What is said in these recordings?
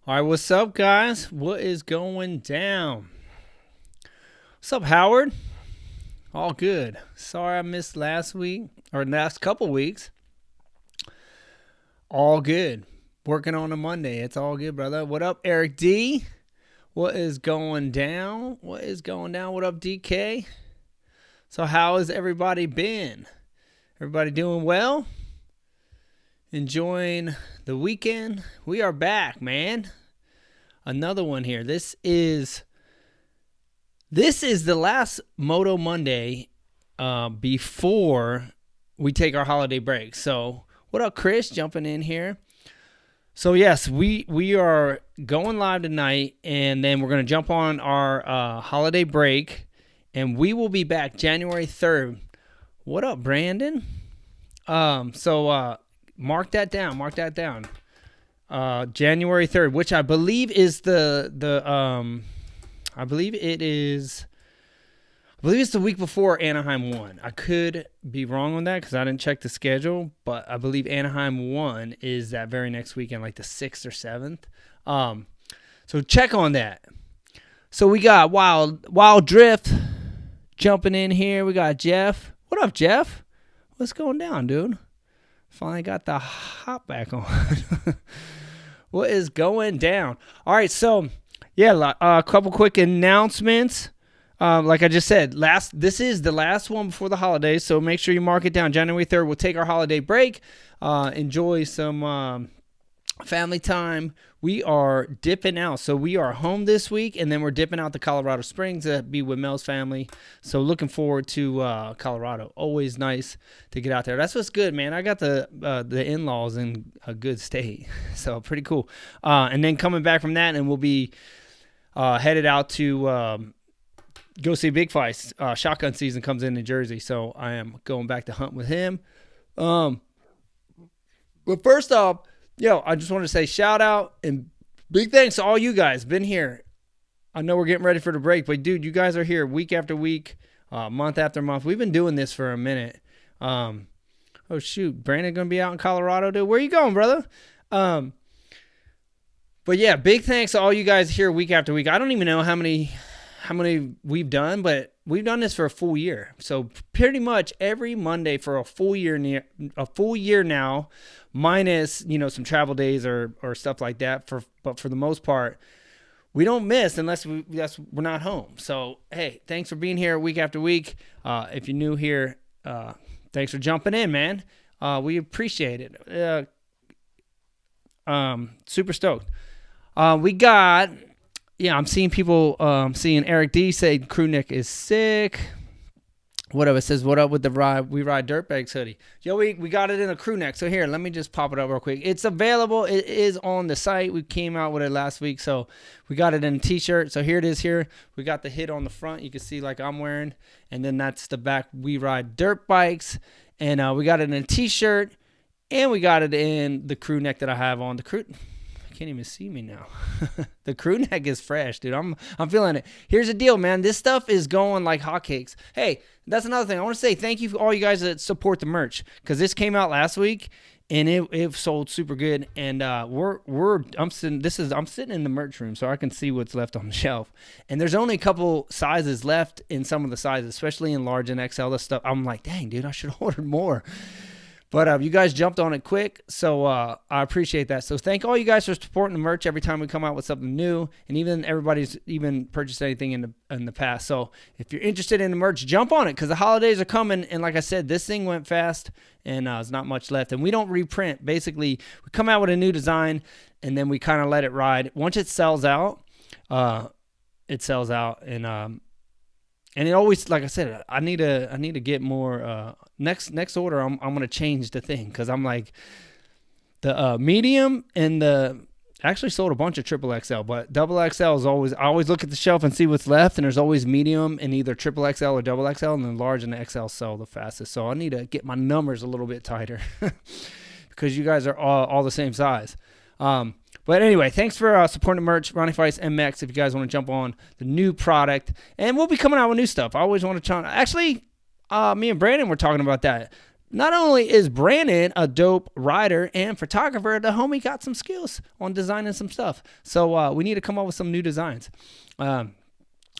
All right, what's up, guys? What is going down? What's up, Howard? All good. Sorry I missed last week or last couple weeks. All good. Working on a Monday. It's all good, brother. What up, Eric D? What is going down? What is going down? What up, DK? So how has everybody been? Everybody doing well? Enjoying the weekend? We are back, man. Another one here. This is the last Moto Monday before we take our holiday break. So what up, Chris? Jumping in here. So yes, we are going live tonight, and then we're going to jump on our holiday break, and we will be back January 3rd. What up, Brandon? So mark that down. January 3rd, which I believe is I believe it's the week before Anaheim 1. I could be wrong on that because I didn't check the schedule, but I believe Anaheim 1 is that very next weekend, like the 6th or 7th. So check on that. So we got Wild Drift jumping in here. We got Jeff. What up, Jeff? What's going down, dude? Finally got the hop back on. What is going down? All right, so yeah, a couple quick announcements. Like I just said, this is the last one before the holidays, so make sure you mark it down. January 3rd, we'll take our holiday break, enjoy some family time. We are dipping out, so we are home this week, and then we're dipping out to Colorado Springs to be with Mel's family. So looking forward to Colorado. Always nice to get out there. That's what's good, man. I got the in-laws in a good state, so pretty cool. And then coming back from that, and we'll be headed out to go see Big Fights. Shotgun season comes in Jersey, so I am going back to hunt with him. But first off, I just want to say shout out and big thanks to all you guys been here. I know we're getting ready for the break, but dude, you guys are here week after week, month after month. We've been doing this for a minute. Oh shoot, Brandon gonna be out in Colorado, dude. Where you going, brother? But yeah, big thanks to all you guys here week after week. I don't even know how many we've done, but we've done this for a full year. So pretty much every Monday for a full year now, minus, some travel days or stuff like that. But for the most part, we don't miss unless we're not home. So, hey, thanks for being here week after week. If you're new here, thanks for jumping in, man. We appreciate it. Super stoked. We got... Yeah, I'm seeing people, seeing Eric D say crew neck is sick. Whatever, it says, what up with the We Ride Dirtbags hoodie. Yo, we got it in a crew neck. So here, let me just pop it up real quick. It's available. It is on the site. We came out with it last week. So we got it in a t-shirt. So here it is here. We got the hit on the front. You can see like I'm wearing. And then that's the back. We Ride Dirt Bikes. And we got it in a t-shirt. And we got it in the crew neck that I have on. The crew... Can't even see me now. The crew neck is fresh, dude. I'm feeling it. Here's the deal, man. This stuff is going like hotcakes. Hey, that's another thing. I want to say thank you for all you guys that support the merch, because this came out last week and it sold super good. And I'm sitting in the merch room so I can see what's left on the shelf. And there's only a couple sizes left in some of the sizes, especially in large and XL. The stuff. I'm like, dang, dude, I should have ordered more. But you guys jumped on it quick, so I appreciate that. So thank all you guys for supporting the merch every time we come out with something new, and even everybody's even purchased anything in the past. So if you're interested in the merch, jump on it, because the holidays are coming, and like I said, this thing went fast, and there's not much left. And we don't reprint. Basically, we come out with a new design, and then we kind of let it ride. Once it sells out, it sells out, and it always, like I said, I need to get more. Next order, I'm gonna change the thing, because I'm like the medium and actually sold a bunch of triple XL, but double XL is always. I always look at the shelf and see what's left, and there's always medium and either triple XL or double XL, and then large and the XL sell the fastest. So I need to get my numbers a little bit tighter because you guys are all the same size. But anyway, thanks for supporting the merch. Ronnie Faisst MX, if you guys want to jump on the new product. And we'll be coming out with new stuff. I always want to try. Actually, me and Brandon were talking about that. not only is Brandon a dope rider and photographer, the homie got some skills on designing some stuff. So we need to come up with some new designs.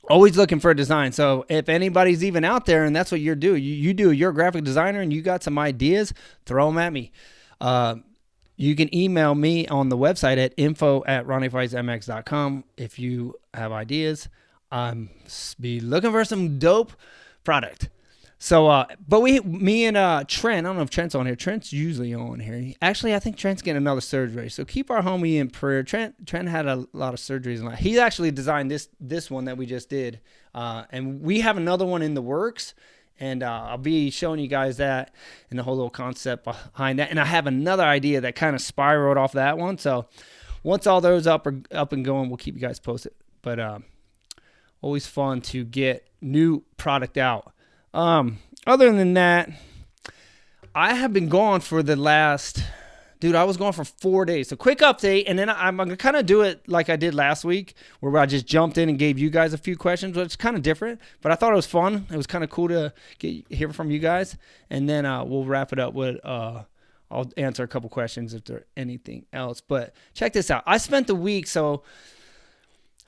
Always looking for a design. So if anybody's even out there and that's what you're doing, you're a graphic designer and you got some ideas, throw them at me. You can email me on the website at info@ronniefeistmx.com if you have ideas. Be looking for some dope product. So, but me and Trent, I don't know if Trent's on here. Trent's usually on here. Actually, I think Trent's getting another surgery. So keep our homie in prayer. Trent had a lot of surgeries. He actually designed this one that we just did. And we have another one in the works. And I'll be showing you guys that and the whole little concept behind that. And I have another idea that kind of spiraled off that one. So once all those up and going, we'll keep you guys posted. But always fun to get new product out. Other than that, I have been gone for the last, I was gone for 4 days. So quick update, and then I'm going to kind of do it like I did last week, where I just jumped in and gave you guys a few questions, which is kind of different, but I thought it was fun. It was kind of cool to hear from you guys, and then we'll wrap it up with, I'll answer a couple questions if there's anything else, but check this out. I spent the week, so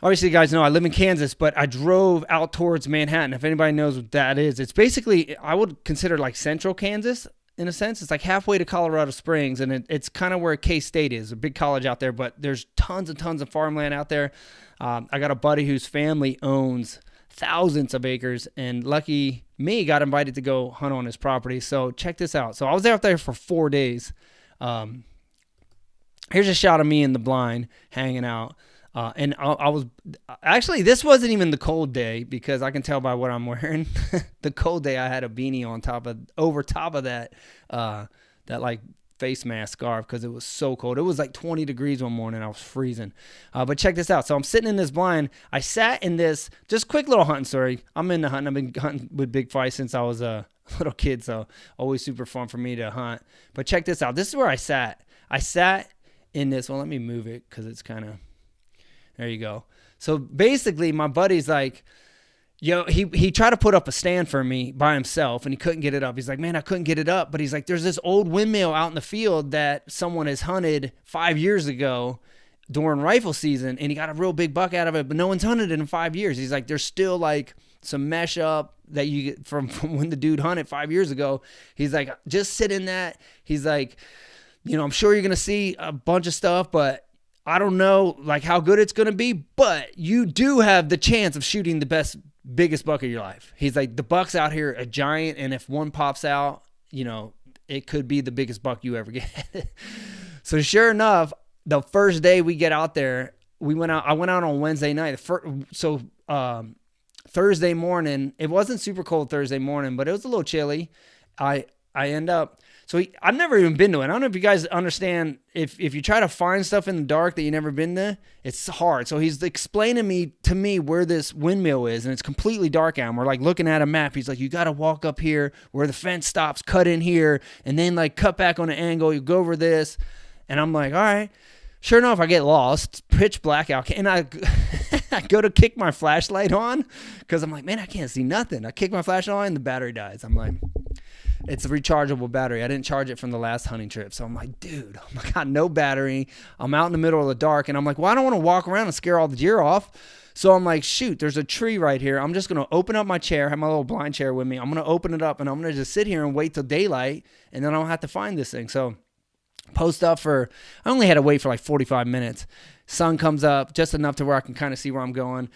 obviously, you guys know I live in Kansas, but I drove out towards Manhattan. If anybody knows what that is, it's basically, I would consider like central Kansas in a sense. It's like halfway to Colorado Springs, and it's kind of where K-State is, a big college out there, but there's tons and tons of farmland out there. I got a buddy whose family owns thousands of acres, and lucky me, got invited to go hunt on his property. So check this out. So I was out there for 4 days. Here's a shot of me in the blind hanging out. And I was actually, this wasn't even the cold day because I can tell by what I'm wearing. The cold day, I had a beanie over top of that like face mask scarf because it was so cold. It was like 20 degrees one morning. I was freezing. But check this out. So I'm sitting in this blind. I sat in this, just quick little hunting story. I'm into hunting. I've been hunting with Big Fight since I was a little kid. So always super fun for me to hunt. But check this out. This is where I sat. I sat in this. Well, let me move it because it's kind of. There you go. So basically, my buddy's like, he tried to put up a stand for me by himself, and he couldn't get it up. He's like, man, I couldn't get it up. But he's like, there's this old windmill out in the field that someone has hunted 5 years ago during rifle season, and he got a real big buck out of it, but no one's hunted it in 5 years. He's like, there's still like some mesh up that you get from when the dude hunted 5 years ago. He's like, just sit in that. He's like, I'm sure you're going to see a bunch of stuff, but I don't know like how good it's going to be, but you do have the chance of shooting the biggest buck of your life. He's like, the buck's out here a giant, and if one pops out, it could be the biggest buck you ever get. So sure enough, the first day we get out there, I went out on Wednesday night. Thursday morning, it wasn't super cold Thursday morning, but it was a little chilly. I end up, I've never even been to it. I don't know if you guys understand, if you try to find stuff in the dark that you've never been to, it's hard. So he's explaining to me where this windmill is, and it's completely dark out. And we're like looking at a map. He's like, you got to walk up here where the fence stops, cut in here, and then like cut back on an angle. You go over this. And I'm like, all right. Sure enough, I get lost, pitch black out, and I go to kick my flashlight on because I'm like, man, I can't see nothing. I kick my flashlight on and the battery dies. I'm like, it's a rechargeable battery. I didn't charge it from the last hunting trip. So I'm like, dude, I got no battery. I'm out in the middle of the dark, and I'm like, well, I don't want to walk around and scare all the deer off. So I'm like, shoot, there's a tree right here. I'm just going to open up my chair, have my little blind chair with me. I'm going to open it up, and I'm going to just sit here and wait till daylight, and then I don't have to find this thing. So post up I only had to wait for like 45 minutes. Sun comes up just enough to where I can kind of see where I'm going.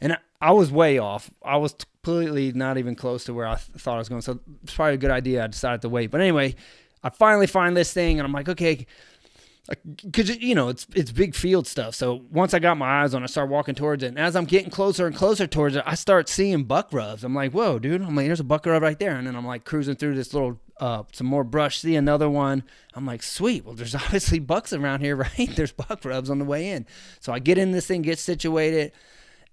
And I was way off. I was completely not even close to where I thought I was going. So it's probably a good idea. I decided to wait. But anyway, I finally find this thing, and I'm like, okay, because, it's big field stuff. So once I got my eyes on it, I start walking towards it. And as I'm getting closer and closer towards it, I start seeing buck rubs. I'm like, whoa, dude. I'm like, there's a buck rub right there. And then I'm like cruising through this little, some more brush, see another one. I'm like, sweet. Well, there's obviously bucks around here, right? There's buck rubs on the way in. So I get in this thing, get situated.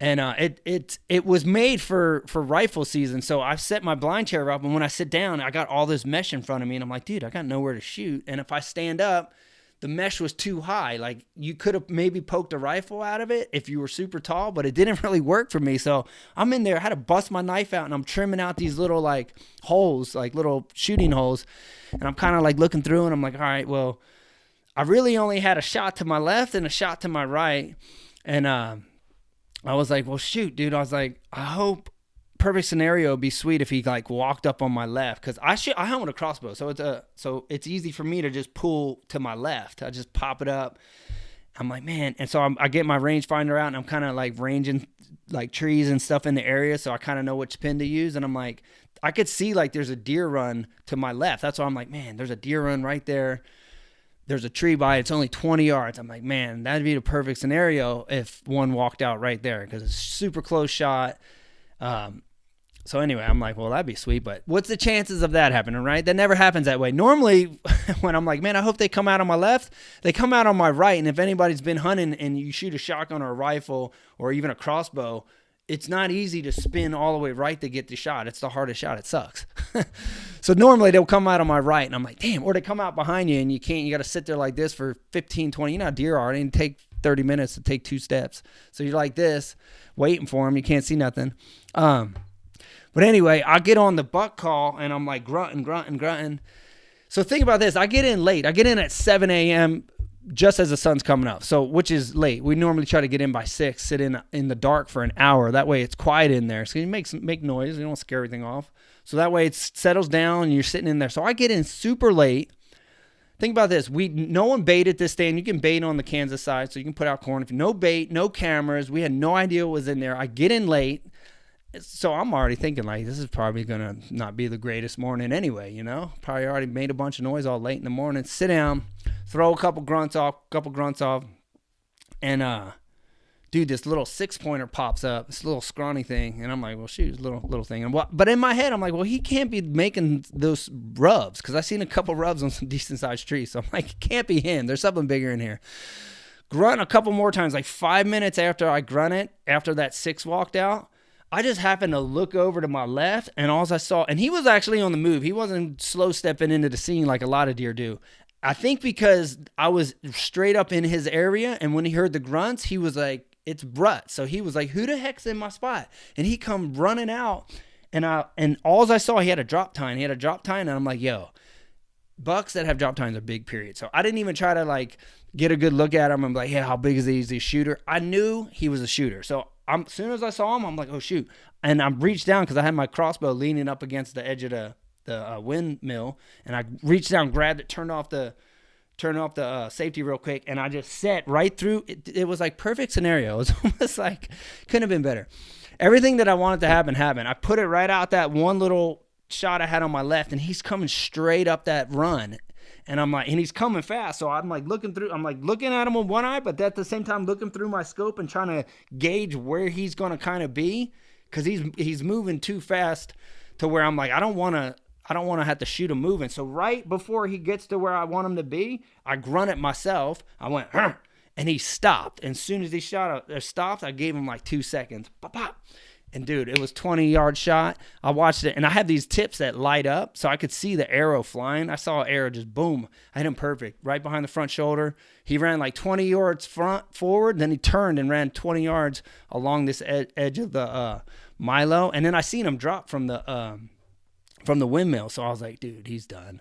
And it was made for rifle season. So I set my blind chair up, and when I sit down, I got all this mesh in front of me, and I'm like, dude, I got nowhere to shoot. And if I stand up, the mesh was too high. Like you could have maybe poked a rifle out of it if you were super tall, but it didn't really work for me. So I'm in there, I had to bust my knife out and I'm trimming out these little like holes, like little shooting holes. And I'm kind of like looking through and I'm like, all right, well, I really only had a shot to my left and a shot to my right. And I was like, well, shoot, dude. I was like, I hope perfect scenario would be sweet if he like walked up on my left, because I hunt with a crossbow, so it's easy for me to just pull to my left. I just pop it up. I'm like, man, and so I get my rangefinder out and I'm kind of like ranging like trees and stuff in the area, so I kind of know which pin to use. And I'm like, I could see like there's a deer run to my left. That's why I'm like, man, there's a deer run right there. There's a tree by it. It's only 20 yards. I'm like, man, that'd be the perfect scenario if one walked out right there, because it's a super close shot. So anyway, I'm like, well, that'd be sweet, but what's the chances of that happening, right? That never happens that way. Normally, when I'm like, man, I hope they come out on my left, they come out on my right. And if anybody's been hunting and you shoot a shotgun or a rifle or even a crossbow, it's not easy to spin all the way right to get the shot. It's the hardest shot. It sucks. So normally they'll come out on my right, and I'm like, damn, or they come out behind you and you got to sit there like this for 15, 20. You know how deer are. It didn't take 30 minutes to take 2 steps. So you're like this, waiting for them. You can't see nothing. But anyway, I get on the buck call and I'm like grunting. So think about this. I get in late. I get in at 7 a.m. just as the sun's coming up. So, which is late. We normally try to get in by 6, sit in the dark for an hour. That way it's quiet in there. So you make noise. You don't scare everything off. So that way it settles down and you're sitting in there. So I get in super late. Think about this. No one baited this stand. You can bait on the Kansas side, so you can put out corn. If no bait, no cameras. We had no idea what was in there. I get in late. So I'm already thinking like, this is probably going to not be the greatest morning anyway, you know? Probably already made a bunch of noise all late in the morning. Sit down, throw a couple grunts off, and dude, this little 6-pointer pops up, this little scrawny thing, and I'm like, well, shoot, little thing. But in my head, I'm like, well, he can't be making those rubs, because I've seen a couple rubs on some decent-sized trees. So I'm like, it can't be him. There's something bigger in here. Grunt a couple more times, like 5 minutes after I grunt it, after that 6 walked out, I just happened to look over to my left, and all I saw, and he was actually on the move. He wasn't slow stepping into the scene like a lot of deer do. I think because I was straight up in his area, and when he heard the grunts, he was like, it's Brut. So he was like, who the heck's in my spot? And he come running out, and all I saw, he had a drop tine. And I'm like, yo, bucks that have drop tines are big, period. So I didn't even try to like get a good look at him. I'm like, yeah, how big is he? Is he a shooter? I knew he was a shooter. So as soon as I saw him, I'm like, oh, shoot. And I reached down because I had my crossbow leaning up against the edge of the windmill. And I reached down, grabbed it, turned off the safety real quick. And I just set right through. It was like perfect scenario. It was almost like, couldn't have been better. Everything that I wanted to happen, happened. I put it right out that one little shot I had on my left. And he's coming straight up that run. And I'm like, and he's coming fast. So I'm like looking at him with one eye, but at the same time looking through my scope and trying to gauge where he's going to kind of be, because he's moving too fast to where I'm like, I don't want to have to shoot him moving. So right before he gets to where I want him to be, I grunted myself. I went, "Hur!" And he stopped. And as soon as he stopped, I gave him like 2 seconds. Pop, pop. And dude, it was 20-yard shot. I watched it, and I have these tips that light up, so I could see the arrow flying. I saw an arrow just boom. I hit him perfect, right behind the front shoulder. He ran like 20 yards forward, then he turned and ran 20 yards along this edge of the Milo, and then I seen him drop from the windmill. So I was like, dude, he's done.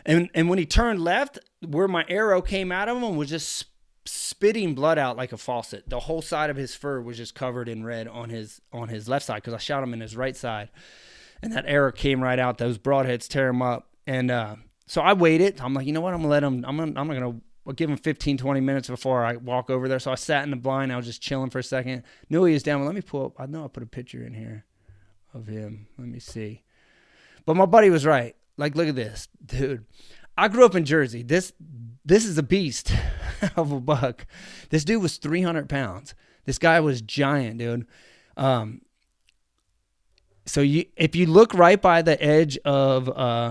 And when he turned left, where my arrow came out of him was just spitting blood out like a faucet. The whole side of his fur was just covered in red on his left side, because I shot him in his right side, and that arrow came right out. Those broadheads tear him up. And so I waited. I'm like, you know what? I'm not gonna give him 15, 20 minutes before I walk over there. So I sat in the blind. I was just chilling for a second. Knew he was down. Well, let me pull up. I know I put a picture in here of him. Let me see. But my buddy was right. Like, look at this, dude. I grew up in Jersey. This is a beast of a buck. This dude was 300 pounds. This guy was giant, dude. So if you look right by the edge of,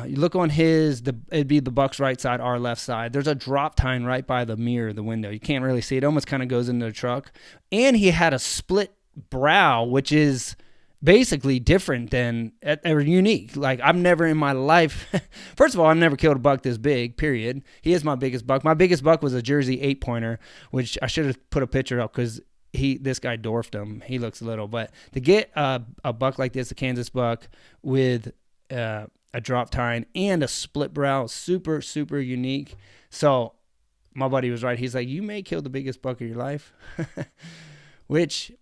you look on it'd be the buck's right side, our left side. There's a drop tine right by the mirror, the window. You can't really see it. Almost kind of goes into the truck. And he had a split brow, which is basically different than, or unique. Like, I've never in my life, first of all, I've never killed a buck this big, period. He is my biggest buck. My biggest buck was a Jersey 8-pointer, which I should have put a picture up because this guy dwarfed him. He looks little. But to get a buck like this, a Kansas buck with a drop tine and a split brow, super, super unique. So my buddy was right. He's like, you may kill the biggest buck of your life, which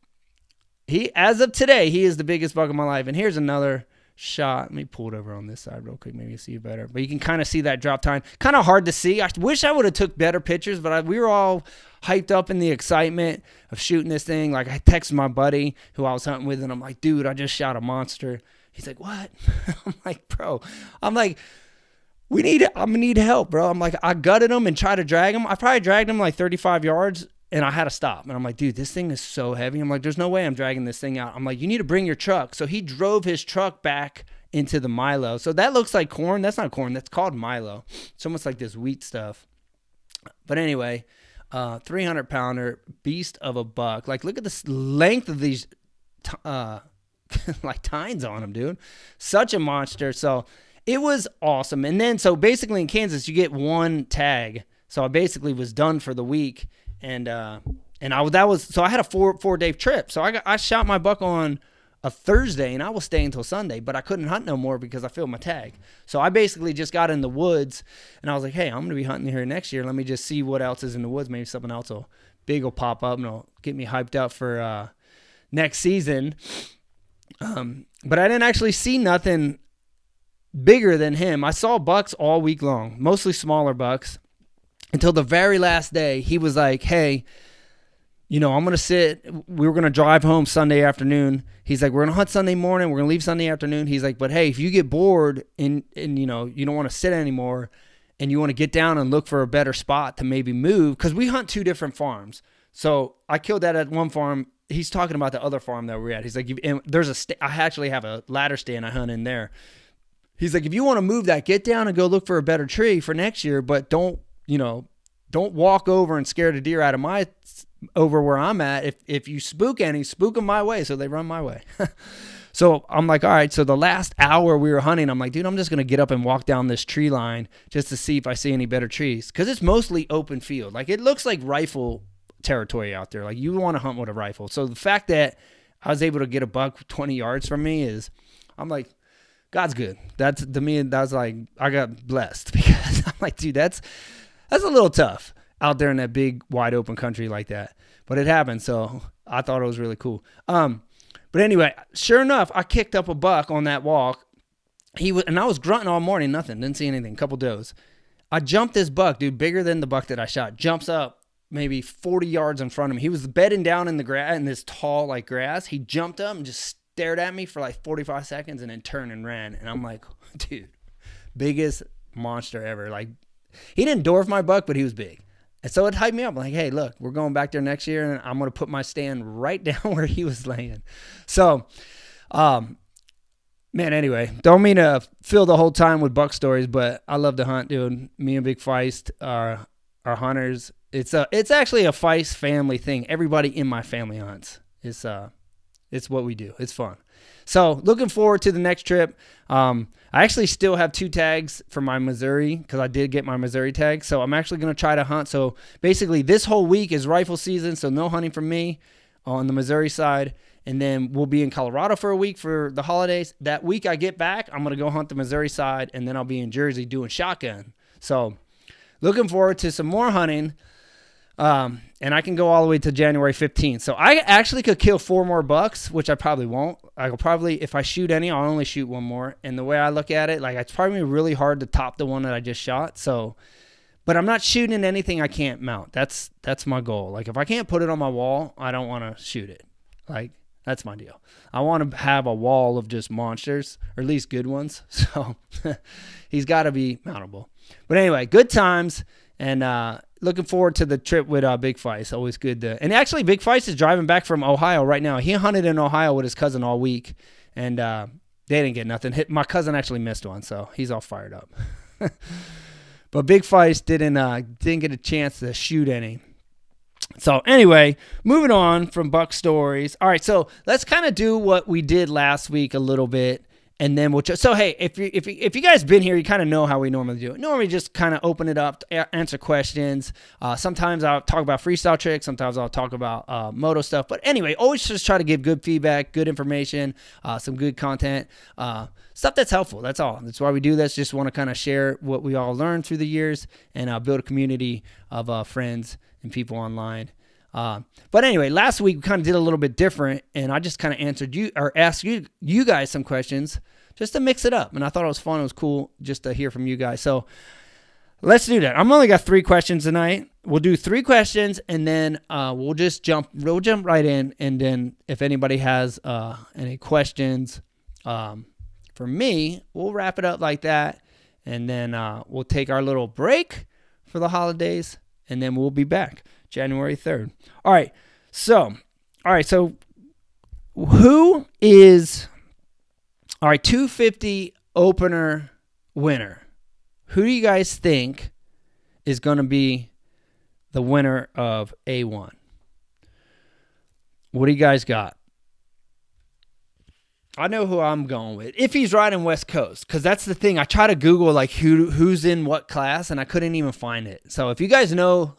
as of today, he is the biggest buck of my life. And here's another shot. Let me pull it over on this side real quick. Maybe you see it better. But you can kind of see that drop tine. Kind of hard to see. I wish I would have took better pictures, but we were all hyped up in the excitement of shooting this thing. Like, I texted my buddy who I was hunting with, and I'm like, dude, I just shot a monster. He's like, what? I'm like, bro. I'm like, I'm going to need help, bro. I'm like, I gutted him and tried to drag him. I probably dragged him like 35 yards, and I had to stop. And I'm like, dude, this thing is so heavy. I'm like, there's no way I'm dragging this thing out. I'm like, you need to bring your truck. So he drove his truck back into the Milo. So that looks like corn. That's not corn. That's called Milo. It's almost like this wheat stuff. But anyway, 300-pounder, beast of a buck. Like, look at the length of these like tines on him, dude. Such a monster. So it was awesome. And then, so basically in Kansas, you get one tag. So I basically was done for the week. And I had a four-day trip. So I shot my buck on a Thursday, and I will stay until Sunday, but I couldn't hunt no more because I filled my tag. So I basically just got in the woods, and I was like, hey, I'm going to be hunting here next year. Let me just see what else is in the woods. Maybe something else big will pop up, and it'll get me hyped up for next season. But I didn't actually see nothing bigger than him. I saw bucks all week long, mostly smaller bucks, until the very last day. He was like, hey, I'm going to sit. We were going to drive home Sunday afternoon. He's like, we're going to hunt Sunday morning. We're going to leave Sunday afternoon. He's like, but hey, if you get bored and you don't want to sit anymore and you want to get down and look for a better spot to maybe move, because we hunt 2 different farms. So I killed that at one farm. He's talking about the other farm that we're at. He's like, I actually have a ladder stand I hunt in there. He's like, if you want to move that, get down and go look for a better tree for next year, but don't walk over and scare the deer out of over where I'm at. If you spook them my way, so they run my way. So I'm like, all right. So the last hour we were hunting, I'm like, dude, I'm just going to get up and walk down this tree line just to see if I see any better trees. Because it's mostly open field. Like, it looks like rifle territory out there. Like, you want to hunt with a rifle. So the fact that I was able to get a buck 20 yards from me I'm like, God's good. To me, that's like, I got blessed, because I'm like, dude, that's a little tough out there in that big wide open country like that. But it happened. So I thought it was really cool. But anyway, sure enough, I kicked up a buck on that walk. And I was grunting all morning, nothing, didn't see anything, couple does. I jumped this buck, dude, bigger than the buck that I shot, jumps up maybe 40 yards in front of me. He was bedding down in the grass, in this tall like grass. He jumped up and just stared at me for like 45 seconds and then turned and ran. And I'm like, dude, biggest monster ever. Like, he didn't dwarf my buck, but he was big. And so it hyped me up. I'm like, hey, look, we're going back there next year, and I'm going to put my stand right down where he was laying. So, man, anyway, don't mean to fill the whole time with buck stories, but I love to hunt, dude. Me and Big Feist are hunters. It's actually a Feist family thing. Everybody in my family hunts. It's what we do. It's fun. So looking forward to the next trip. I actually still have 2 tags for my Missouri, because I did get my Missouri tag. So I'm actually going to try to hunt. So basically this whole week is rifle season, so no hunting from me on the Missouri side. And then we'll be in Colorado for a week for the holidays. That week I get back, I'm going to go hunt the Missouri side, and then I'll be in Jersey doing shotgun. So looking forward to some more hunting. And I can go all the way to January 15th. So I actually could kill 4 more bucks, which I probably won't. I'll probably, if I shoot any, I'll only shoot 1 more. And the way I look at it, like, it's probably really hard to top the one that I just shot. So, but I'm not shooting anything I can't mount. That's my goal. Like, if I can't put it on my wall, I don't want to shoot it. Like, that's my deal. I want to have a wall of just monsters, or at least good ones. So he's got to be mountable. But anyway, good times. And, looking forward to the trip with Big Feist. Always good to. And actually, Big Feist is driving back from Ohio right now. He hunted in Ohio with his cousin all week, and they didn't get nothing. My cousin actually missed one, so he's all fired up. But Big Feist didn't get a chance to shoot any. So anyway, moving on from Buck stories. All right, so let's kind of do what we did last week a little bit, and then we'll just. So hey, if you guys been here, you kind of know how we normally do it. Normally, just kind of open it up, to answer questions. Sometimes I'll talk about freestyle tricks. Sometimes I'll talk about moto stuff. But anyway, always just try to give good feedback, good information, some good content, stuff that's helpful. That's all. That's why we do this. Just want to kind of share what we all learned through the years and build a community of friends and people online. But anyway, last week we kind of did a little bit different, and I just kind of answered you or asked you guys some questions just to mix it up. And I thought it was fun. It was cool just to hear from you guys. So let's do that. I'm only got 3 questions tonight. We'll do 3 questions, and then we'll jump right in. And then if anybody has any questions for me, we'll wrap it up like that. And then we'll take our little break for the holidays, and then we'll be back January 3rd. All right. So who is 250 opener winner? Who do you guys think is going to be the winner of A1? What do you guys got? I know who I'm going with. If he's riding West Coast, because that's the thing. I try to Google like who's in what class, and I couldn't even find it. So if you guys know,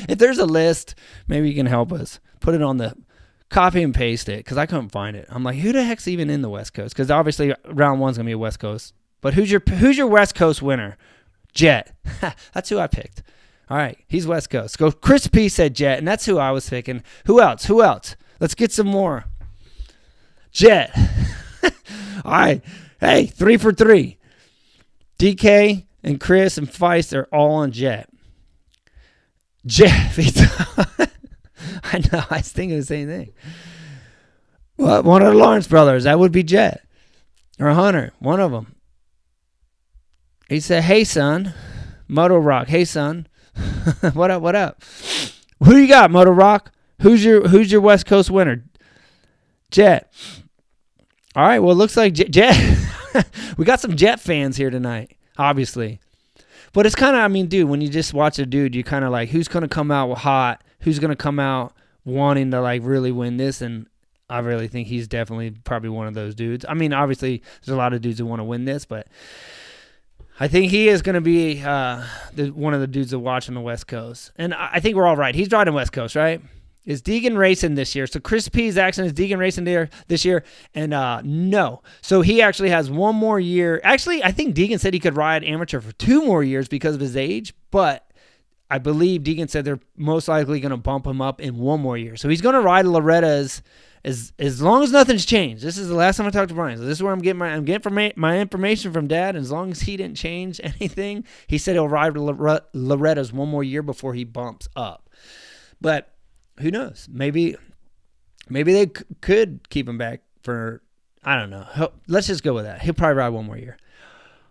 if there's a list, maybe you can help us. Put it on the copy and paste it, because I couldn't find it. I'm like, who the heck's even in the West Coast? Because obviously round 1's gonna be a West Coast. But who's your West Coast winner? Jet. That's who I picked. All right, he's West Coast. Go. Chris P said Jet, and that's who I was picking. Who else? Let's get some more. Jet. All right. Hey, 3 for 3. DK and Chris and Faisst are all on Jet. Jet. I know. I was thinking the same thing. Well, one of the Lawrence brothers. That would be Jet. Or Hunter. One of them. He said, hey, son. Moto Rock. Hey, son. What up? Who you got, Moto Rock? Who's your West Coast winner? Jet. All right, well, it looks like Jet. We got some Jet fans here tonight, obviously. But it's kind of, dude, when you just watch a dude, you kind of like, who's going to come out hot? Who's going to come out wanting to, like, really win this? And I really think he's definitely probably one of those dudes. Obviously, there's a lot of dudes who want to win this, but I think he is going to be one of the dudes that watch on the West Coast. And I think we're all right. He's riding West Coast, right? Is Deegan racing this year? So Chris P's asking, is Deegan racing there this year? And no. So he actually has 1 more year. Actually, I think Deegan said he could ride amateur for 2 more years because of his age. But I believe Deegan said they're most likely going to bump him up in 1 more year. So he's going to ride Loretta's as long as nothing's changed. This is the last time I talked to Brian. So this is where I'm getting my information from Dad. As long as he didn't change anything, he said he'll ride Loretta's 1 more year before he bumps up. But who knows? Maybe they could keep him back for, I don't know. Let's just go with that. He'll probably ride 1 more year.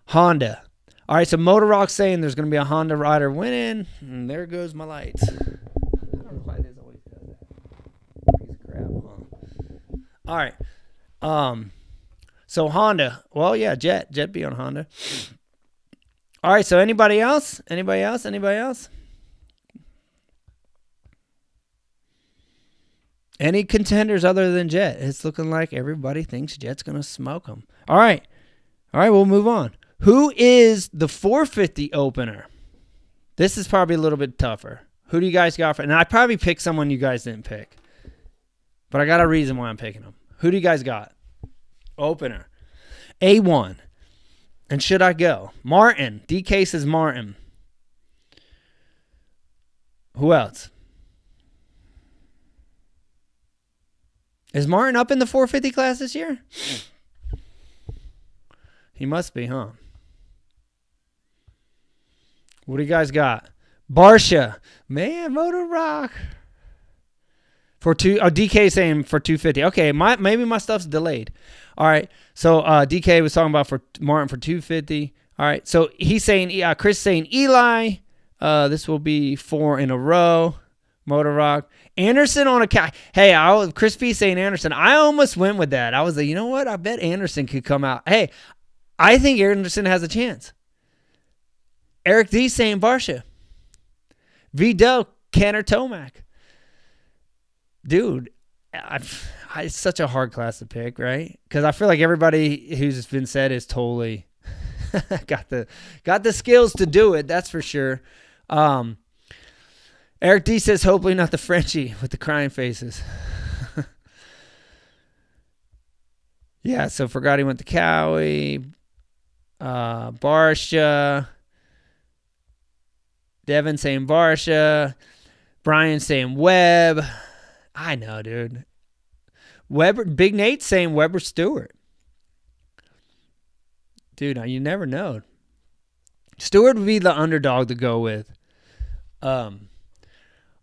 Honda. All right, so Motor Rock's saying there's going to be a Honda rider winning. And there goes my lights. I don't know why this always does that. Piece of crap, huh? All right. So Honda. Well, yeah, Jet be on Honda. All right, so anybody else? Anybody else? Any contenders other than Jet? It's looking like everybody thinks Jet's going to smoke them. All right, we'll move on. Who is the 450 opener? This is probably a little bit tougher. Who do you guys got? And I probably picked someone you guys didn't pick. But I got a reason why I'm picking them. Who do you guys got? Opener. A1. And should I go? Martin. DK says Martin. Who else? Is Martin up in the 450 class this year? He must be, huh? What do you guys got? Barsha. Man, Moto Rock. DK saying for 250. Okay, maybe my stuff's delayed. All right, so DK was talking about for Martin for 250. All right, so he's saying, Chris saying Eli. This will be 4 in a row. Moto Rock. Anderson on a cat. Hey, Chris P saying Anderson. I almost went with that. I was like, you know what? I bet Anderson could come out. Hey, I think Anderson has a chance. Eric D saying Barsha. Vidal, Canner Tomac. dude, it's such a hard class to pick, right? Because I feel like everybody who's been said is totally got the skills to do it. That's for sure. Eric D says, hopefully not the Frenchie with the crying faces. Yeah, so forgot he went to Cali. Barsha. Devin saying Barsha. Brian saying Webb. I know, dude. Weber, Big Nate saying Weber Stewart. Dude, you never know. Stewart would be the underdog to go with. All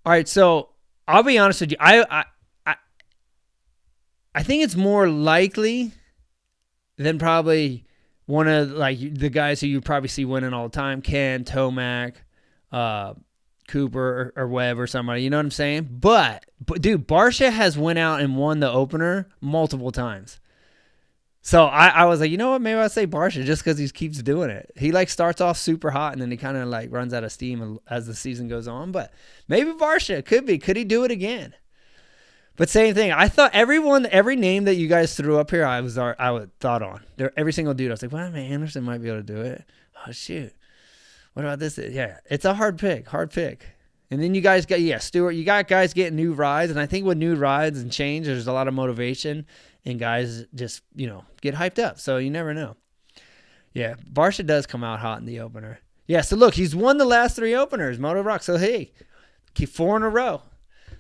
right, so I'll be honest with you. I think it's more likely than probably one of like the guys who you probably see winning all the time, Ken, Tomac, Cooper or Webb or somebody. You know what I'm saying? But dude, Barsha has went out and won the opener multiple times. So I was like, you know what? Maybe I'll say Barsha just because he keeps doing it. He like starts off super hot and then he kind of like runs out of steam as the season goes on. But maybe Barsha could be. Could he do it again? But same thing. I thought every name that you guys threw up here, I would thought on. Every single dude. I was like, well, man, Anderson might be able to do it. Oh shoot. What about this? Yeah, it's a hard pick. And then you guys got Stewart. You got guys getting new rides, and I think with new rides and change, there's a lot of motivation. And guys just, get hyped up. So you never know. Yeah, Barsha does come out hot in the opener. Yeah, so look, he's won the last 3 openers, Moto Rock. So, hey, keep 4 in a row.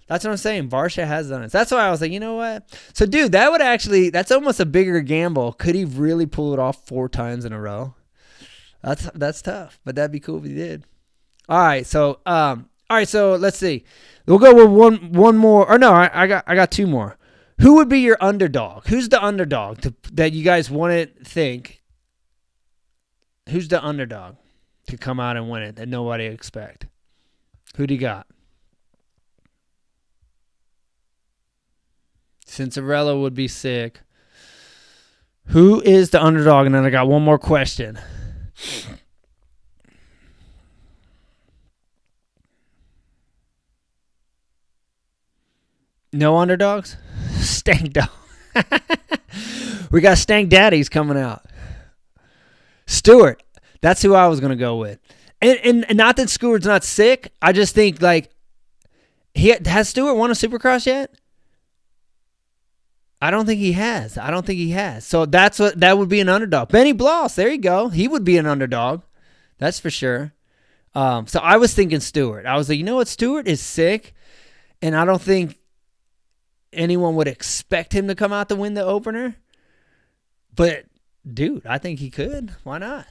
That's what I'm saying. Barsha has done it. That's why I was like, you know what? So, dude, that's almost a bigger gamble. Could he really pull it off 4 times in a row? That's tough, but that'd be cool if he did. All right, so let's see. We'll go with one more. Or no, I got 2 more. Who would be your underdog? Who's the underdog that you guys want to think? Who's the underdog to come out and win it that nobody expect? Who do you got? Cinderella would be sick. Who is the underdog? And then I got one more question. No underdogs? Stank dog. We got Stank Daddies coming out. Stewart. That's who I was going to go with. And not that Stewart's not sick. I just think, like, has Stewart won a Supercross yet? I don't think he has. So that would be an underdog. Benny Bloss, there you go. He would be an underdog. That's for sure. So I was thinking Stewart. I was like, you know what? Stewart is sick, and I don't think anyone would expect him to come out to win the opener. But, dude, I think he could. Why not?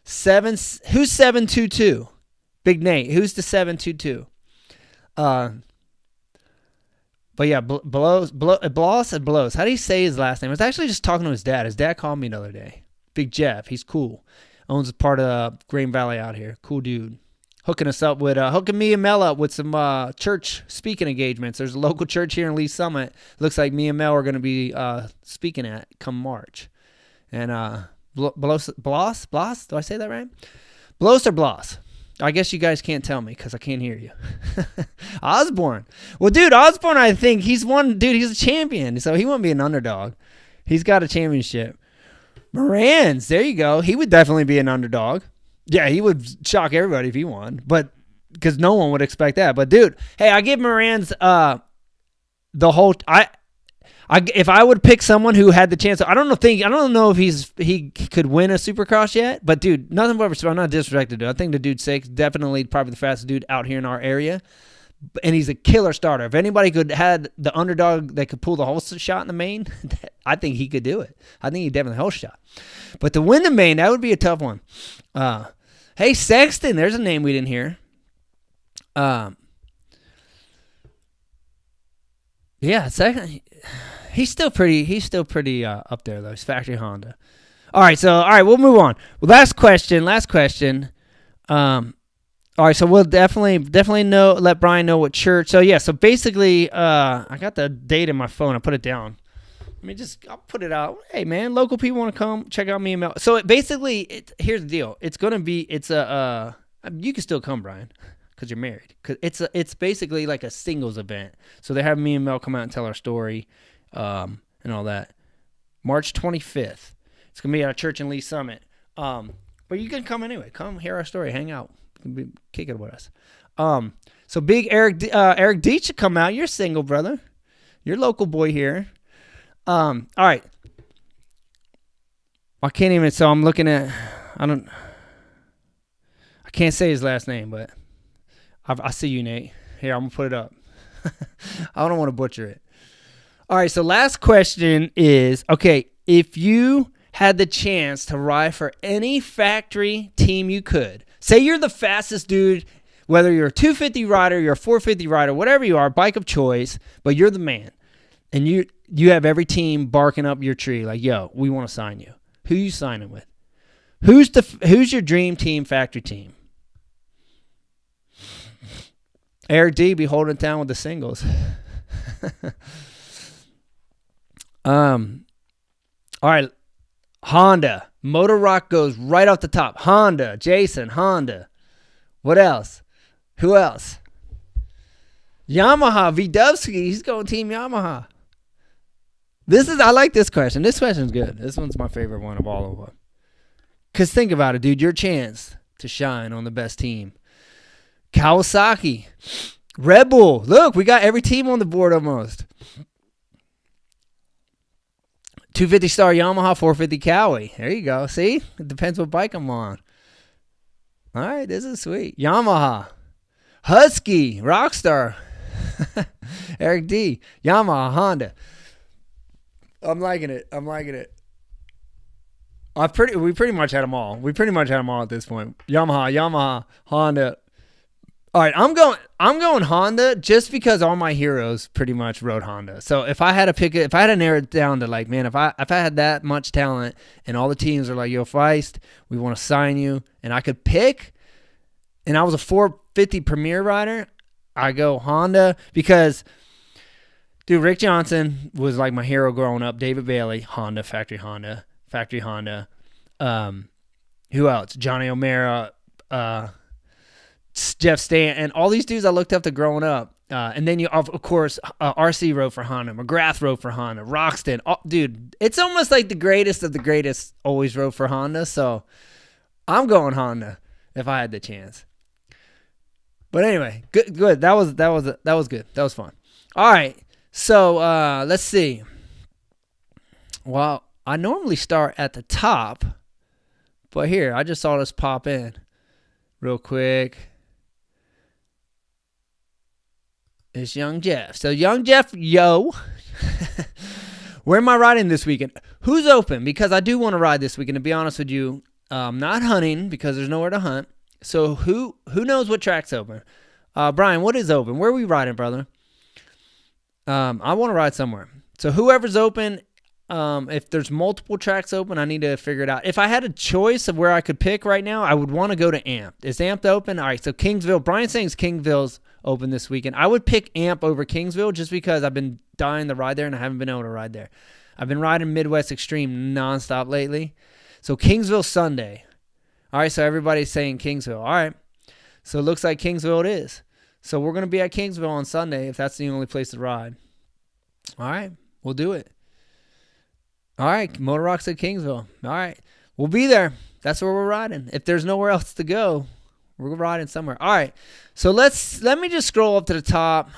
Who's 722? Big Nate. Who's the 722? But yeah, Blows. How do you say his last name? I was actually just talking to his dad. His dad called me the other day. Big Jeff. He's cool. Owns a part of Green Valley out here. Cool dude. Hooking me and Mel up with some church speaking engagements. There's a local church here in Lee Summit. Looks like me and Mel are going to be speaking at come March. And Bloss? Do I say that right? Bloss or Bloss? I guess you guys can't tell me because I can't hear you. Osborne. Well, dude, Osborne, I think he's a champion, so he won't be an underdog. He's got a championship. Moran's, there you go. He would definitely be an underdog. Yeah, he would shock everybody if he won, but because no one would expect that. But, dude, hey, I give Moran's the whole if I would pick someone who had the chance, I don't know if he could win a Supercross yet, but dude, nothing but respect. I'm not disrespected, dude. I think the dude's sick. Definitely probably the fastest dude out here in our area, and he's a killer starter. If anybody could had the underdog that could pull the whole shot in the main, I think he could do it. I think he definitely whole shot. But to win the main, that would be a tough one. Hey, Sexton, there's a name we didn't hear. Yeah, second. He's still pretty up there though. He's factory Honda. All right, we'll move on. Well, last question. All right, so we'll definitely let Brian know what church. So yeah, so basically, I got the date in my phone. I put it down. I'll put it out. Hey man, local people want to come check out me and Mel. So here's the deal. You can still come, Brian. because you're married. Cause it's basically like a singles event. So they're having me and Mel come out and tell our story and all that. March 25th. It's going to be at a church in Lee Summit. But you can come anyway. Come hear our story. Hang out. Kick it with us. So big Eric Deach should come out. You're single, brother. You're local boy here. All right. I can't even, so I'm looking at, I can't say his last name, but I see you, Nate. Here, I'm going to put it up. I don't want to butcher it. All right, so last question is, okay, if you had the chance to ride for any factory team you could, say you're the fastest dude, whether you're a 250 rider, you're a 450 rider, whatever you are, bike of choice, but you're the man, and you have every team barking up your tree like, yo, we want to sign you. Who you signing with? Who's your dream team, factory team? Eric D be holding it down with the singles. All right, Honda. Moto Rock goes right off the top. Honda, Jason, Honda. What else? Who else? Yamaha, Vidovsky. He's going Team Yamaha. I like this question. This question's good. This one's my favorite one of all of them. Because think about it, dude. Your chance to shine on the best team. Kawasaki. Red Bull. Look, we got every team on the board almost. 250 Star Yamaha, 450 Cali. There you go. See? It depends what bike I'm on. All right, this is sweet. Yamaha. Husky. Rockstar. Eric D. Yamaha, Honda. I'm liking it. We pretty much had them all. At this point. Yamaha, Honda. All right, I'm going Honda just because all my heroes pretty much rode Honda. So if I had to pick it, if I had to narrow it down to like, man, if I had that much talent and all the teams are like, yo, Faisst, we want to sign you, and I could pick, and I was a 450 Premier rider, I go Honda because, dude, Rick Johnson was like my hero growing up. David Bailey, Honda, factory Honda. Who else? Johnny O'Mara, Jeff Stanton, all these dudes I looked up to growing up. And then you, of course, RC rode for Honda, McGrath rode for Honda, Roxton. Oh, dude, it's almost like the greatest of the greatest always rode for Honda. So I'm going Honda if I had the chance. But anyway, good. That was good. That was fun. All right. So let's see. Well, I normally start at the top, but here, I just saw this pop in real quick. It's Young Jeff. So Young Jeff, yo. Where am I riding this weekend? Who's open? Because I do want to ride this weekend, to be honest with you. Not hunting because there's nowhere to hunt. So who knows what track's open? Brian, what is open? Where are we riding, brother? I want to ride somewhere. So whoever's open, if there's multiple tracks open, I need to figure it out. If I had a choice of where I could pick right now, I would want to go to Amp. Is Amp open? All right, so Kingsville. Brian's saying Kingsville's open this weekend. I would pick Amp over Kingsville just because I've been dying to ride there and I haven't been able to ride there. I've been riding Midwest Extreme nonstop lately. So Kingsville Sunday. All right, so everybody's saying Kingsville. All right, so it looks like Kingsville it is. So we're going to be at Kingsville on Sunday if that's the only place to ride. All right, we'll do it. All right, Motor Rocks at Kingsville. All right, we'll be there. That's where we're riding. If there's nowhere else to go, we're riding somewhere. All right, so let me just scroll up to the top,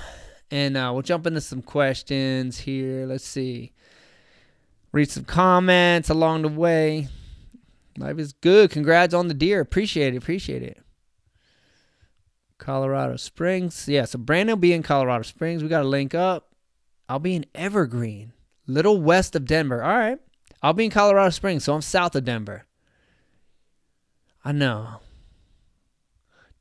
and we'll jump into some questions here. Let's see. Read some comments along the way. Life is good. Congrats on the deer. Appreciate it. Colorado Springs. Yeah, so Brandon will be in Colorado Springs. We got to link up. I'll be in Evergreen, little west of Denver. All right. I'll be in Colorado Springs, so I'm south of Denver. I know.